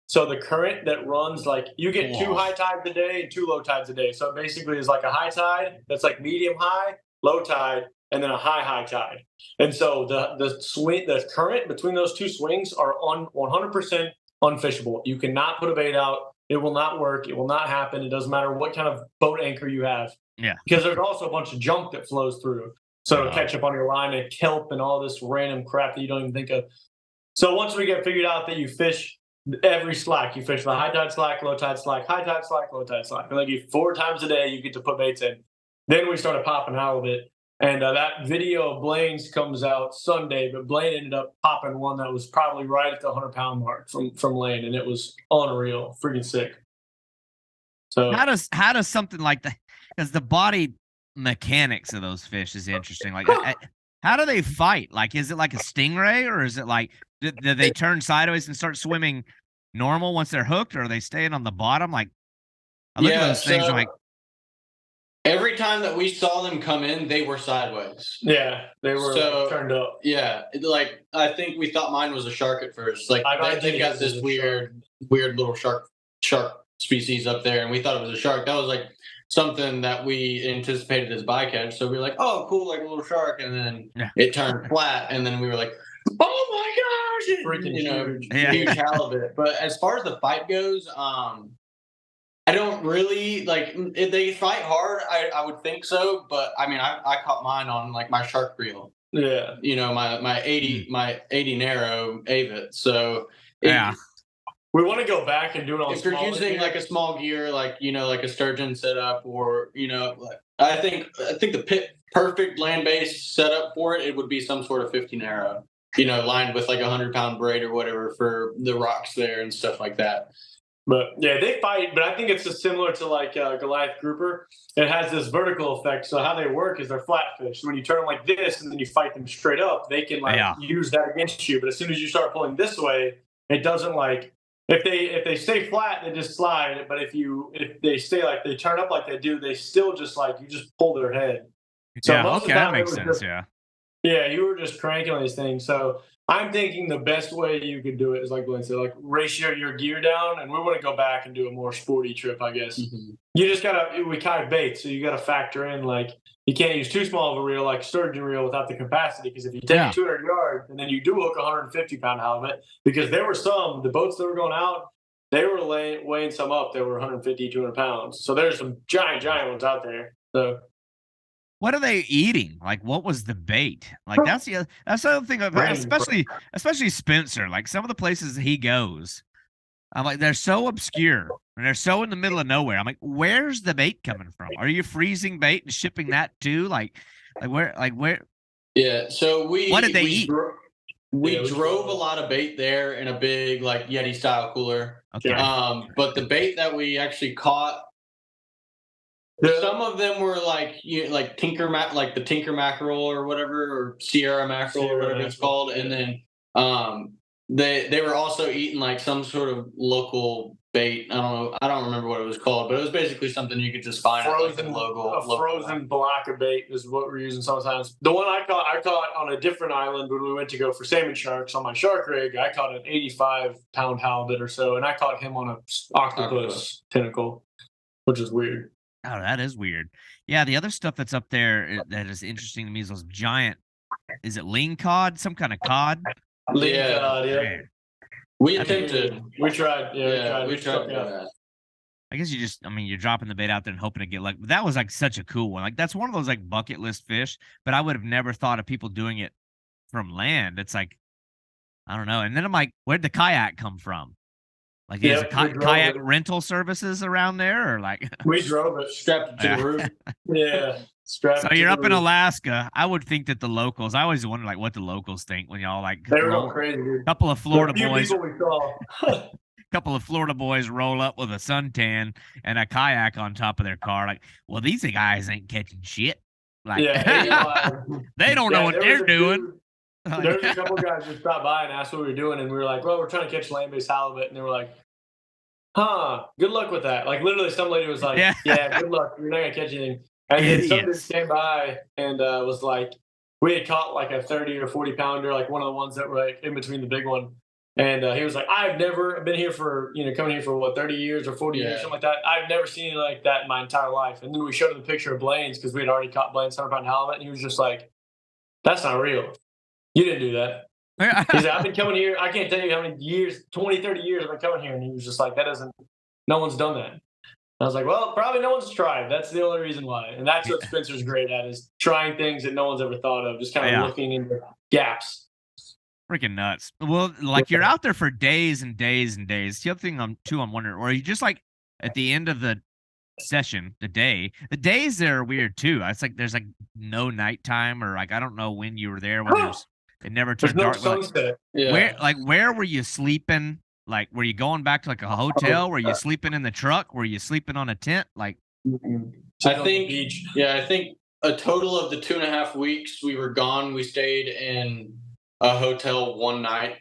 So the current that runs, like, you get 2 high tides a day and 2 low tides a day. So it basically is like a high tide that's like medium high, low tide, and then a high tide. And so the current between those 2 swings are 100% unfishable. You cannot put a bait out. It will not work. It will not happen. It doesn't matter what kind of boat anchor you have. Yeah. Because there's also a bunch of junk that flows through. So to catch up on your line and kelp and all this random crap that you don't even think of. So once we get figured out that you fish every slack, you fish the high tide slack, low tide slack, high tide slack, low tide slack. And like 4 times a day, you get to put baits in. Then we started popping halibut. And that video of Blaine's comes out Sunday, but Blaine ended up popping one that was probably right at the 100-pound mark from Lane, and it was unreal, freaking sick. So how does something like that? Because the body mechanics of those fish is interesting. Like, how do they fight? Like, is it like a stingray, or is it like do they turn sideways and start swimming normal once they're hooked, or are they staying on the bottom? Like, I look at those things, I'm like, every time that we saw them come in, they were sideways. Yeah, they were turned up. Yeah, like I think we thought mine was a shark at first. Like they've got this weird little shark species up there, and we thought it was a shark. That was like something that we anticipated as bycatch. So we were like, oh, cool, like a little shark, and then it turned flat, and then we were like, oh my gosh, freaking huge halibut. But as far as the fight goes, I don't really like if they fight hard. I would think so, but I mean, I caught mine on like my shark reel. Yeah, my 80 narrow Avit. So we want to go back and do it on. If you're using like a small gear, like like a sturgeon setup, or I think the perfect land-based setup for it would be some sort of 50 narrow, lined with like 100-pound braid or whatever for the rocks there and stuff like that. But yeah, they fight, but I think it's just similar to like Goliath grouper. It has this vertical effect. So how they work is they're flatfish. So when you turn them like this and then you fight them straight up, they can use that against you. But as soon as you start pulling this way, it doesn't like if they stay flat, they just slide. But if they stay like they turn up like they do, they still just like you just pull their head. So that makes sense. Yeah, you were just cranking these things. So I'm thinking the best way you could do it is like Blaine said, like ratio your gear down, and we want to go back and do a more sporty trip, I guess. Mm-hmm. You just we kayak bait, so you got to factor in like you can't use too small of a reel like sturgeon reel without the capacity, because if you take 200 yards and then you do hook 150-pound halibut, because there were the boats that were going out, they were weighing some up that were 150, 200 pounds. So there's some giant ones out there. So. What are they eating? Like, what was the bait? Like, that's the other thing, especially Spencer. Like, some of the places he goes, I'm like, they're so obscure and they're so in the middle of nowhere. I'm like, where's the bait coming from? Are you freezing bait and shipping that too? Like where? Yeah. So what did they eat? We drove a lot of bait there in a big like Yeti style cooler. Okay. But the bait that we actually caught. Some of them were like like the Tinker mackerel or whatever, or Sierra mackerel or whatever it's called, and then they were also eating like some sort of local bait. I don't remember what it was called, but it was basically something you could just find frozen, at like frozen block of bait is what we're using sometimes. The one I caught on a different island when we went to go for salmon sharks on my shark rig. I caught an 85-pound halibut or so, and I caught him on an octopus tentacle, which is weird. Oh, that is weird. Yeah, the other stuff that's up there that is interesting to me is those giant. Is it lean cod? Some kind of cod? Lean cod, yeah. We attempted. We tried. Yeah, we tried. I guess you're dropping the bait out there and hoping to get luck. But that was like such a cool one. Like that's one of those like bucket list fish. But I would have never thought of people doing it from land. It's like, I don't know. And then I'm like, where'd the kayak come from? Like, is kayak rental services around there, or like we drove it, strapped it to the roof. Yeah, strapped. So you're up in Alaska. I would think that the locals. I always wonder like what the locals think when y'all like. They were going crazy. Dude. Couple of Florida boys. A couple of Florida boys roll up with a suntan and a kayak on top of their car. Like, well, these guys ain't catching shit. Like, they don't know what they're doing. There was a couple guys just stopped by and asked what we were doing, and we were like, well, we're trying to catch land-based halibut, and they were like, good luck with that. Like, literally, some lady was like, yeah good luck. You're not going to catch anything. And then some dude came by and was like, we had caught like a 30 or 40-pounder, like one of the ones that were like in between the big one. And he was like, I've been here for, coming here for 30 years or 40 years, something like that. I've never seen anything like that in my entire life. And then we showed him the picture of Blaine's, because we had already caught Blaine's 100-pound halibut, and he was just like, that's not real. You didn't do that. He said, I've been coming here. I can't tell you how many years, 20, 30 years I've been coming here. And he was just like, no one's done that. And I was like, well, probably no one's tried. That's the only reason why. And that's what Spencer's great at, is trying things that no one's ever thought of, just kind of looking into gaps. Freaking nuts. Well, like you're out there for days and days and days. The other thing I'm wondering, or are you just like at the end of the session, the days there are weird too. It's like there's like no nighttime, or like I don't know when you were there when it never There's turned no dark. Like, sunset. where were you sleeping? Like, were you going back to like a hotel? Were you sleeping in the truck? Were you sleeping on a tent? Like, I think a total of the 2.5 weeks we were gone, we stayed in a hotel one night.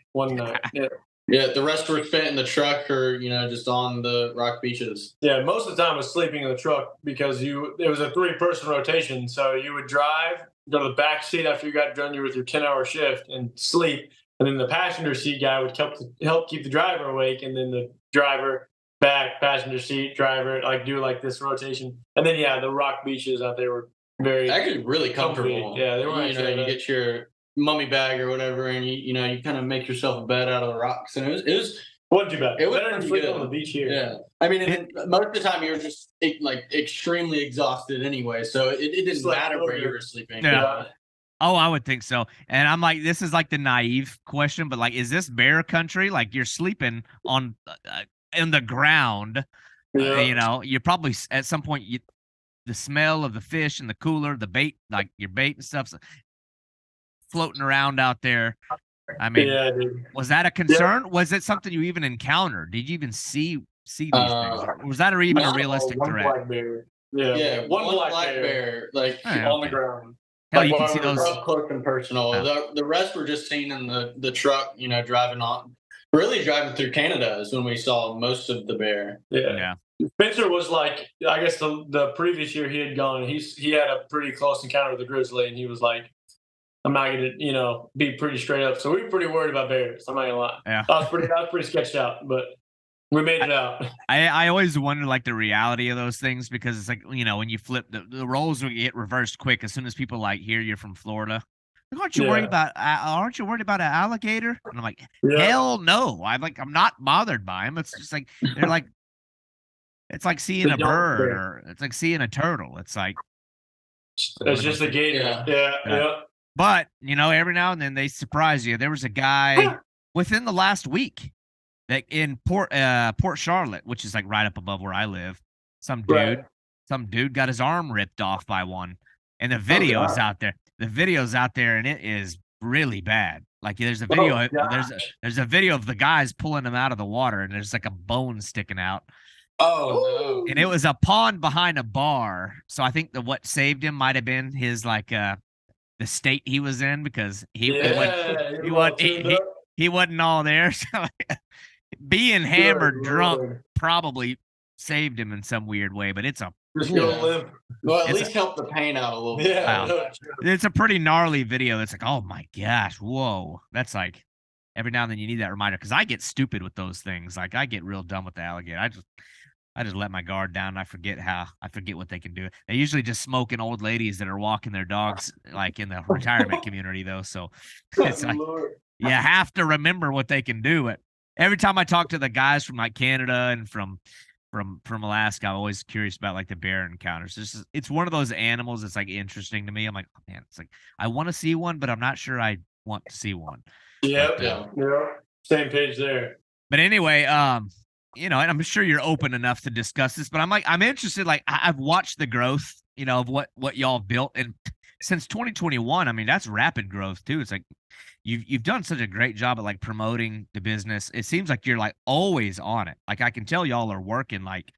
Yeah. Yeah, the rest were spent in the truck or, just on the rock beaches. Yeah, most of the time I was sleeping in the truck because it was a 3-person rotation. So you would drive, go to the back seat after you got done with your 10-hour shift and sleep. And then the passenger seat guy would help keep the driver awake. And then the driver, back, passenger seat, driver, like do like this rotation. And then, the rock beaches out there were very actually really comfortable. Yeah, they were actually. You get your mummy bag or whatever, and you kind of make yourself a bed out of the rocks, and it was wasn't too bad. It was better than sleeping on the beach here. Yeah, I mean, most of the time you were just like extremely exhausted anyway, so it didn't matter where you were sleeping. Yeah. Oh, I would think so. And I'm like, this is like the naive question, but like, is this bear country? Like you're sleeping on in the ground. You probably at some point the smell of the fish and the cooler, the bait, like your bait and stuff, floating around out there. I mean, was that a concern? Yeah. Was it something you even encountered? Did you even see these things? Or was that even a realistic threat? Black bear. Yeah, one black bear like on the ground. Hell, like, you can see those up close and personal. Yeah. The rest were just seen in the truck, driving through Canada is when we saw most of the bear. Yeah. Spencer was like, I guess the previous year he had gone, he had a pretty close encounter with a grizzly, and he was like, I'm not gonna, be pretty straight up. So we were pretty worried about bears. I'm not gonna lie. Yeah. I was pretty sketched out, but we made it out. I always wonder like the reality of those things, because it's like, when you flip the roles will get reversed quick as soon as people like hear you're from Florida. Like, aren't you worried about an alligator? And I'm like, hell no. I'm not bothered by them. It's just like they're like, it's like seeing a bird or it's like seeing a turtle. It's like it's just a gator. Yeah. But, every now and then they surprise you. There was a guy within the last week that in Port Charlotte, which is like right up above where I live, some dude got his arm ripped off by one. And the video is out there. The video's out there, and it is really bad. Like there's a video, there's a video of the guys pulling him out of the water, and there's like a bone sticking out. Oh no. And it was a pond behind a bar. So I think what saved him might have been his the state he was in, because he wasn't all there. So being hammered drunk probably saved him in some weird way, but it's a well, at least help the pain out a little bit. Yeah. It's a pretty gnarly video. It's like, oh my gosh, whoa. That's like every now and then you need that reminder, because I get stupid with those things. Like I get real dumb with the alligator. I just let my guard down. I forget what they can do. They usually just smoking old ladies that are walking their dogs, like in the retirement community, though. So it's like you have to remember what they can do. But every time I talk to the guys from like Canada and from Alaska, I'm always curious about like the bear encounters. It's one of those animals that's like interesting to me. I'm like, oh, man, it's like I want to see one, but I'm not sure I want to see one. Yeah. Same page there. But anyway, and I'm sure you're open enough to discuss this, but I'm interested. Like I've watched the growth, of what y'all have built, and since 2021, I mean, that's rapid growth too. It's like you've done such a great job at like promoting the business. It seems like you're like always on it. Like I can tell y'all are working. Like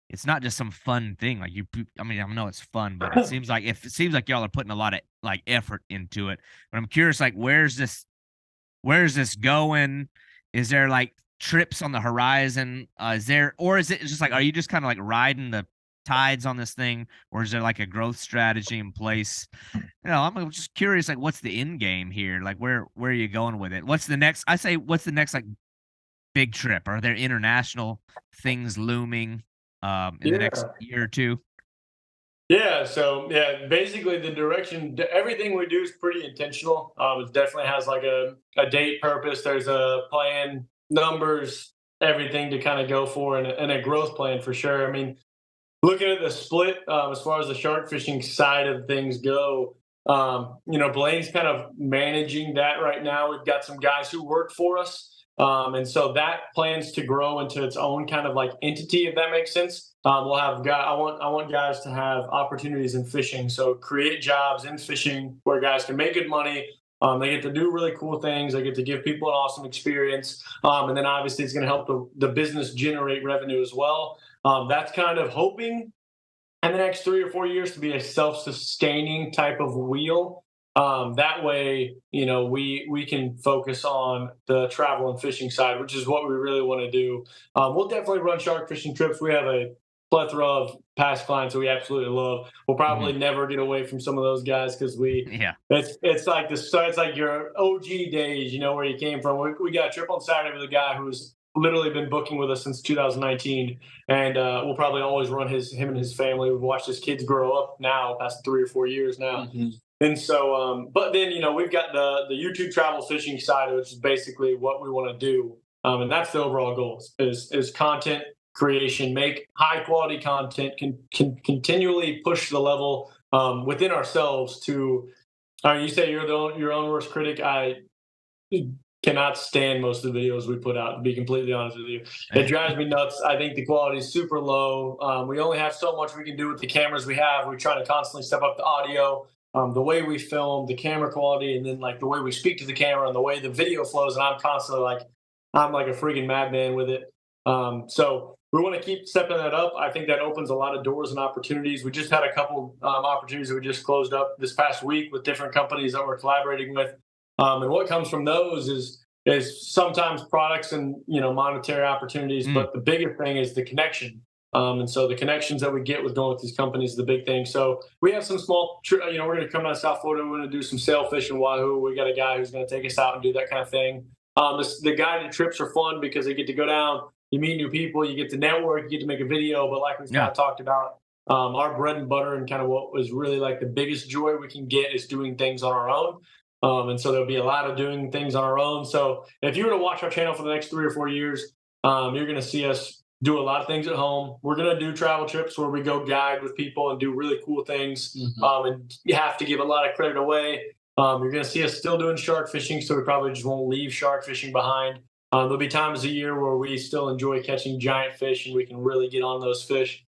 it's not just some fun thing. Like I know it's fun, but it seems like y'all are putting a lot of like effort into it. But I'm curious, like where's this going? Is there like trips on the horizon? Is it just like, are you just kind of like riding the tides on this thing, or is there like a growth strategy in place? I'm just curious, like what's the end game here? Like where are you going with it? What's the next like big trip? Are there international things looming in the next year or two? So basically the direction, everything we do is pretty intentional. It definitely has like a date purpose. There's a plan, numbers, everything to kind of go for, and a growth plan for sure. I mean, looking at the split as far as the shark fishing side of things go, Blaine's kind of managing that right now. We've got some guys who work for us And so that plans to grow into its own kind of like entity, if that makes sense. We'll have I want guys to have opportunities in fishing, so create jobs in fishing where guys can make good money. They get to do really cool things. They get to give people an awesome experience, and then obviously it's going to help the business generate revenue as well. That's kind of hoping in the next 3 or 4 years to be a self-sustaining type of wheel. That way, we can focus on the travel and fishing side, which is what we really want to do. We'll definitely run shark fishing trips. We have a plethora of past clients that we absolutely love. We'll probably never get away from some of those guys because it's like this. So it's like your OG days, where you came from. We got a trip on Saturday with a guy who's literally been booking with us since 2019, and we'll probably always run him and his family. We've watched his kids grow up now past 3 or 4 years now. And so, but then, we've got the YouTube travel fishing side, which is basically what we want to do. And that's the overall goal is content creation, make high quality content, can continually push the level within ourselves to, you say you're your own worst critic. I cannot stand most of the videos we put out, to be completely honest with you. It drives me nuts. I think the quality is super low. We only have so much we can do with the cameras we have. We try to constantly step up the audio. The way we film, the camera quality, and then like the way we speak to the camera and the way the video flows. And I'm constantly I'm like a freaking madman with it. So we want to keep stepping that up. I think that opens a lot of doors and opportunities. We just had a couple opportunities that we just closed up this past week with different companies that we're collaborating with. And what comes from those is sometimes products and monetary opportunities, but the bigger thing is the connection. And so the connections that we get with going with these companies is the big thing. So we have some small, we're going to come out of South Florida. We're going to do some sailfish in Wahoo. We got a guy who's going to take us out and do that kind of thing. The guided trips are fun because they get to go down, you meet new people, you get to network, you get to make a video. But like we've kind of talked about, our bread and butter and kind of what was really like the biggest joy we can get is doing things on our own. And so there'll be a lot of doing things on our own. So if you were to watch our channel for the next 3 or 4 years, you're going to see us do a lot of things at home. We're going to do travel trips where we go guide with people and do really cool things. And you have to give a lot of credit away. You're going to see us still doing shark fishing, so we probably just won't leave shark fishing behind. There'll be times a year where we still enjoy catching giant fish and we can really get on those fish.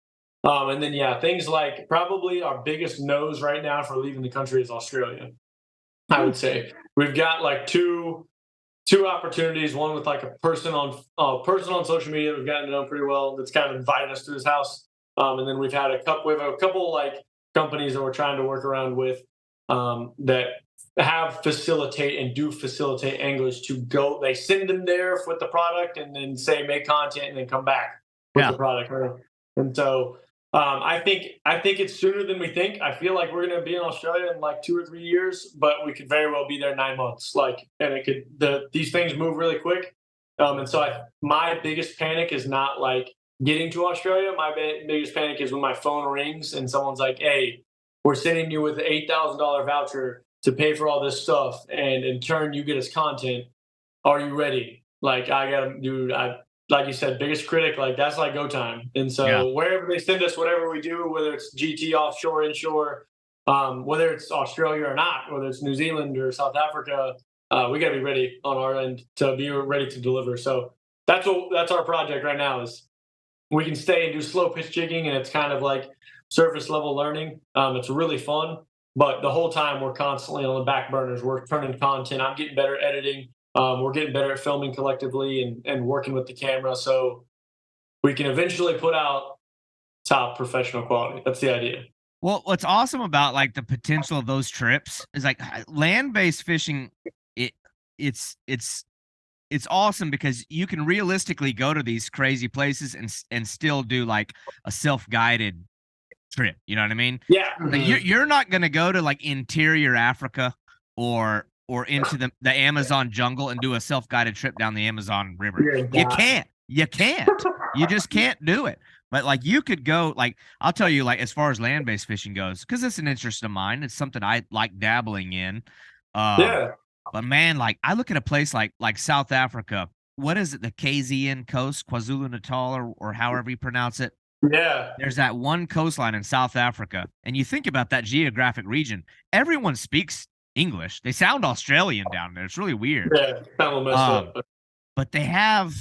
And then, things like probably our biggest no's right now for leaving the country is Australia. I would say we've got like two opportunities. One with like a person on social media we've gotten to know pretty well that's kind of invited us to his house. And then we have a couple like companies that we're trying to work around with that facilitate anglers to go. They send them there with the product and then say make content and then come back with the product. And so I think it's sooner than we think. I feel like we're going to be in Australia in like 2 or 3 years, but we could very well be there 9 months. These things move really quick. And so my biggest panic is not like getting to Australia. My biggest panic is when my phone rings and someone's like, "Hey, we're sending you with an $8,000 voucher to pay for all this stuff, and in turn you get us content. Are you ready?" Like like you said, biggest critic, like that's like go time. And so wherever they send us, whatever we do, whether it's GT offshore, inshore, whether it's Australia or not, whether it's New Zealand or South Africa, we got to be ready on our end to be ready to deliver. So that's our project right now is we can stay and do slow pitch jigging, and it's kind of like surface level learning. It's really fun, but the whole time we're constantly on the back burners. We're turning content. I'm getting better at editing. We're getting better at filming collectively and working with the camera so we can eventually put out top professional quality. That's the idea. Well, what's awesome about like the potential of those trips is like land-based fishing. It's awesome because you can realistically go to these crazy places and still do like a self-guided trip. You know what I mean? Yeah. Like you're not going to go to like interior Africa or into the Amazon jungle and do a self-guided trip down the Amazon River. You can't. You just can't do it. But like you could go, like I'll tell you, like as far as land-based fishing goes, because it's an interest of mine. It's something I like dabbling in. But man, like I look at a place like South Africa. What is it? The KZN coast, KwaZulu-Natal, or however you pronounce it. Yeah. There's that one coastline in South Africa, and you think about that geographic region. Everyone speaks English. They sound Australian down there. It's really weird. Yeah, kind of messed up. but they have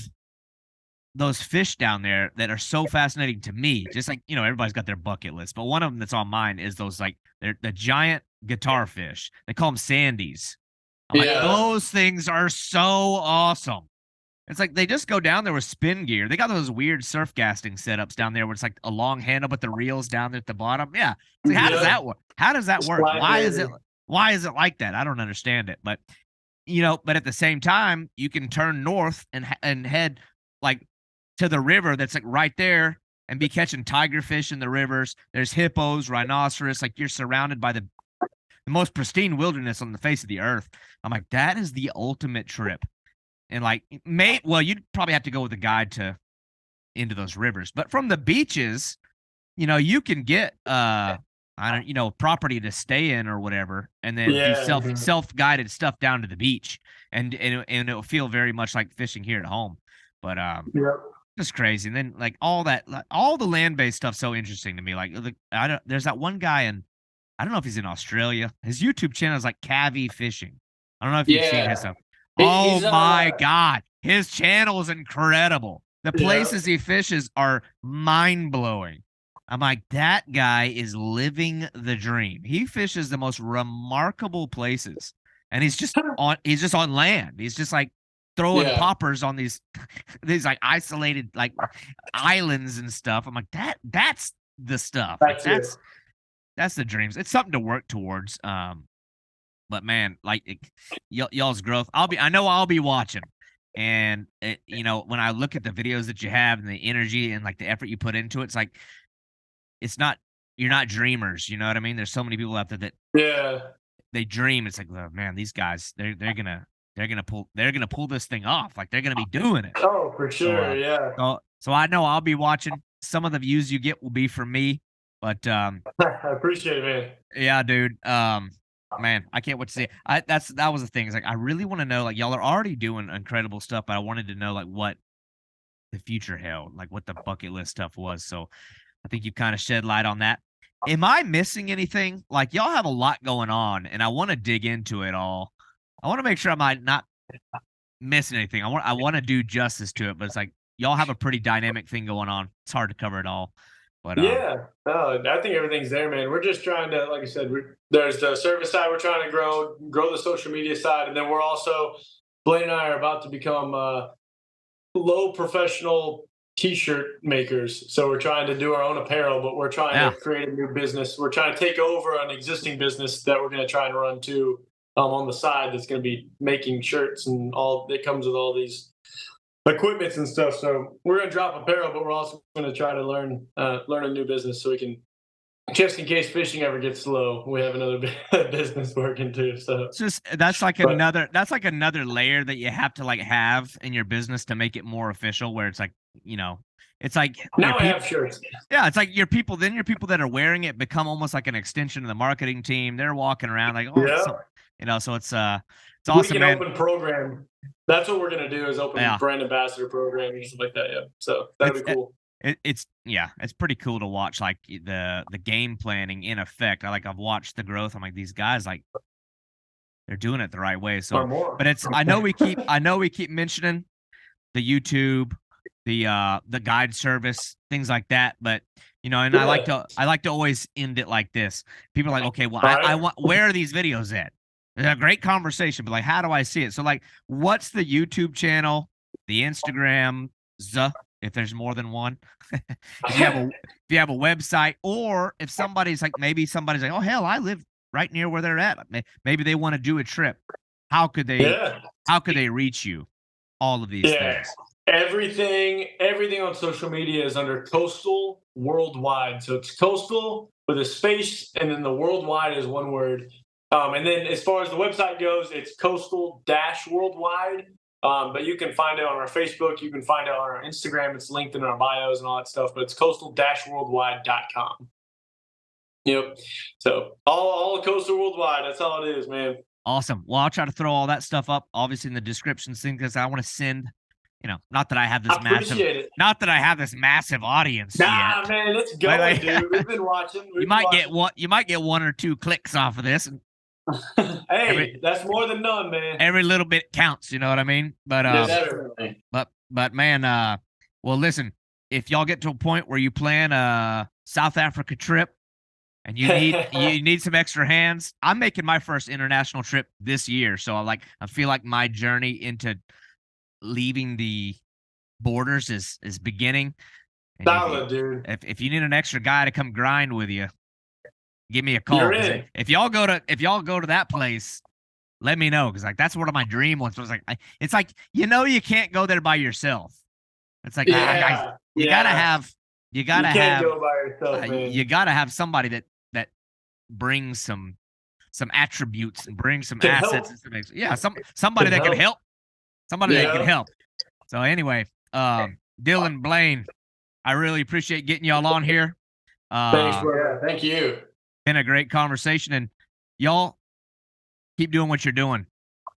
those fish down there that are so fascinating to me. Just like, everybody's got their bucket list, but one of them that's on mine is those, like, they're the giant guitar fish. They call them sandies. I'm like, those things are so awesome. It's like they just go down there with spin gear. They got those weird surf casting setups down there where it's like a long handle, but the reel's down there at the bottom. Yeah. It's like, how does that work? How does that work? Why is it like that? I don't understand it. But but at the same time, you can turn north and head like to the river that's like right there and be catching tigerfish in the rivers. There's hippos, rhinoceros. Like, you're surrounded by the most pristine wilderness on the face of the earth. I'm like, that is the ultimate trip. And like, you'd probably have to go with a guide into those rivers. But from the beaches, you can get property to stay in or whatever, and then do self-guided stuff down to the beach, and it'll feel very much like fishing here at home. But just crazy. And then like all the land-based stuff's so interesting to me. Like, there's that one guy I don't know if he's in Australia. His YouTube channel is like Cavi Fishing. I don't know if you've seen his stuff. Oh my God. His channel is incredible. The places he fishes are mind-blowing. I'm like, that guy is living the dream. He fishes the most remarkable places. And he's just on land. He's just like throwing poppers on these like isolated like islands and stuff. I'm like, that's the stuff. That's the dreams. It's something to work towards. But man, like y'all's growth, I know I'll be watching. And when I look at the videos that you have and the energy and like the effort you put into it, it's like, you're not dreamers. You know what I mean? There's so many people out there that they dream. It's like, oh, man, these guys, they're gonna pull this thing off. Like, they're gonna be doing it. Oh, for sure. So I know I'll be watching. Some of the views you get will be from me, but I appreciate it, man. Yeah, dude. Man, I can't wait to see it. That was the thing. It's like, I really want to know, like, y'all are already doing incredible stuff, but I wanted to know like what the future held, like what the bucket list stuff was. So I think you kind of shed light on that. Am I missing anything? Like, y'all have a lot going on, and I want to dig into it all. I want to make sure I'm not missing anything. I want to do justice to it, but it's like, y'all have a pretty dynamic thing going on. It's hard to cover it all. But I think everything's there, man. We're just trying to, like I said, there's the service side we're trying to grow the social media side, and then we're also, Blaine and I are about to become low professional t-shirt makers. So we're trying to do our own apparel, but we're trying to create a new business. We're trying to take over an existing business that we're going to try and run too on the side, that's going to be making shirts and all that comes with all these equipments and stuff. So we're going to drop apparel, but we're also going to try to learn a new business so we can, just in case fishing ever gets slow, we have another business working too. So it's just, that's like another layer that you have to like have in your business to make it more official, where it's like, it's like, now I have shirts. Yeah, it's like your people that are wearing it become almost like an extension of the marketing team. They're walking around like, so it's awesome. We can open program. That's what we're gonna do, is open brand ambassador program and stuff like that. Yeah, so that'd be cool. It's pretty cool to watch, like the game planning in effect. I've watched the growth. I'm like, these guys, like, they're doing it the right way. So, but it's, I know we keep mentioning the YouTube, the guide service, things like that. But and I like to always end it like this. People are like, okay, well, I want, where are these videos at? It's a great conversation, but like, how do I see it? So like, what's the YouTube channel, the Instagram, if there's more than one, if you have a website, or if somebody's like, oh hell, I live right near where they're at. Maybe they want to do a trip. How could they reach you? All of these things. Everything on social media is under Coastal Worldwide. So it's Coastal with a space, and then the Worldwide is one word. And then as far as the website goes, it's Coastal-Worldwide. But you can find it on our Facebook. You can find it on our Instagram. It's linked in our bios and all that stuff. But it's coastal-worldwide.com. Yep. So all of Coastal Worldwide. That's all it is, man. Awesome. Well, I'll try to throw all that stuff up, obviously, in the description thing, because I want to send. Not that I have this massive audience. Nah, man, it's going, dude. We've been watching. You might get one or two clicks off of this, and Hey, that's more than none, man. Every little bit counts, you know what I mean? But Definitely. but man, well, listen, if y'all get to a point where you plan a South Africa trip and you need some extra hands, I'm making my first international trip this year, so I feel like my journey into leaving the borders is beginning. And Solid, dude. If you need an extra guy to come grind with you, give me a call. You're in. If y'all go to that place, let me know, because like that's one of my dream ones. It's like you can't go there by yourself. It's like you gotta have You can't go by yourself, man. you gotta have somebody that brings some attributes and brings some Can assets. help. Somebody Can that can help. help. Somebody that Yeah. can help. So anyway, Dylan, Blaine, I really appreciate getting y'all on here. Thanks, bro. Thank you. Been a great conversation, and y'all keep doing what you're doing.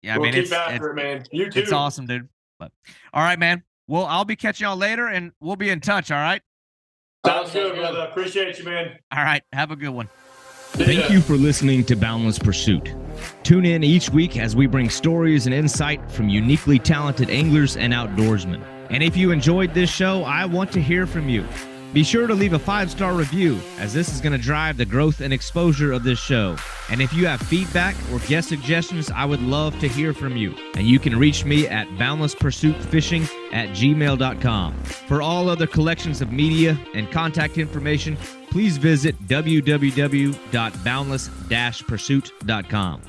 Yeah, We'll keep after it, man. You too. It's awesome, dude. But all right, man. Well, I'll be catching y'all later, and we'll be in touch. All right. Sounds good, brother. Appreciate you, man. All right. Have a good one. Thank you for listening to Boundless Pursuit. Tune in each week as we bring stories and insight from uniquely talented anglers and outdoorsmen. And if you enjoyed this show, I want to hear from you. Be sure to leave a 5-star review, as this is going to drive the growth and exposure of this show. And if you have feedback or guest suggestions, I would love to hear from you. And you can reach me at boundlesspursuitfishing@gmail.com. For all other collections of media and contact information, please visit www.boundless-pursuit.com.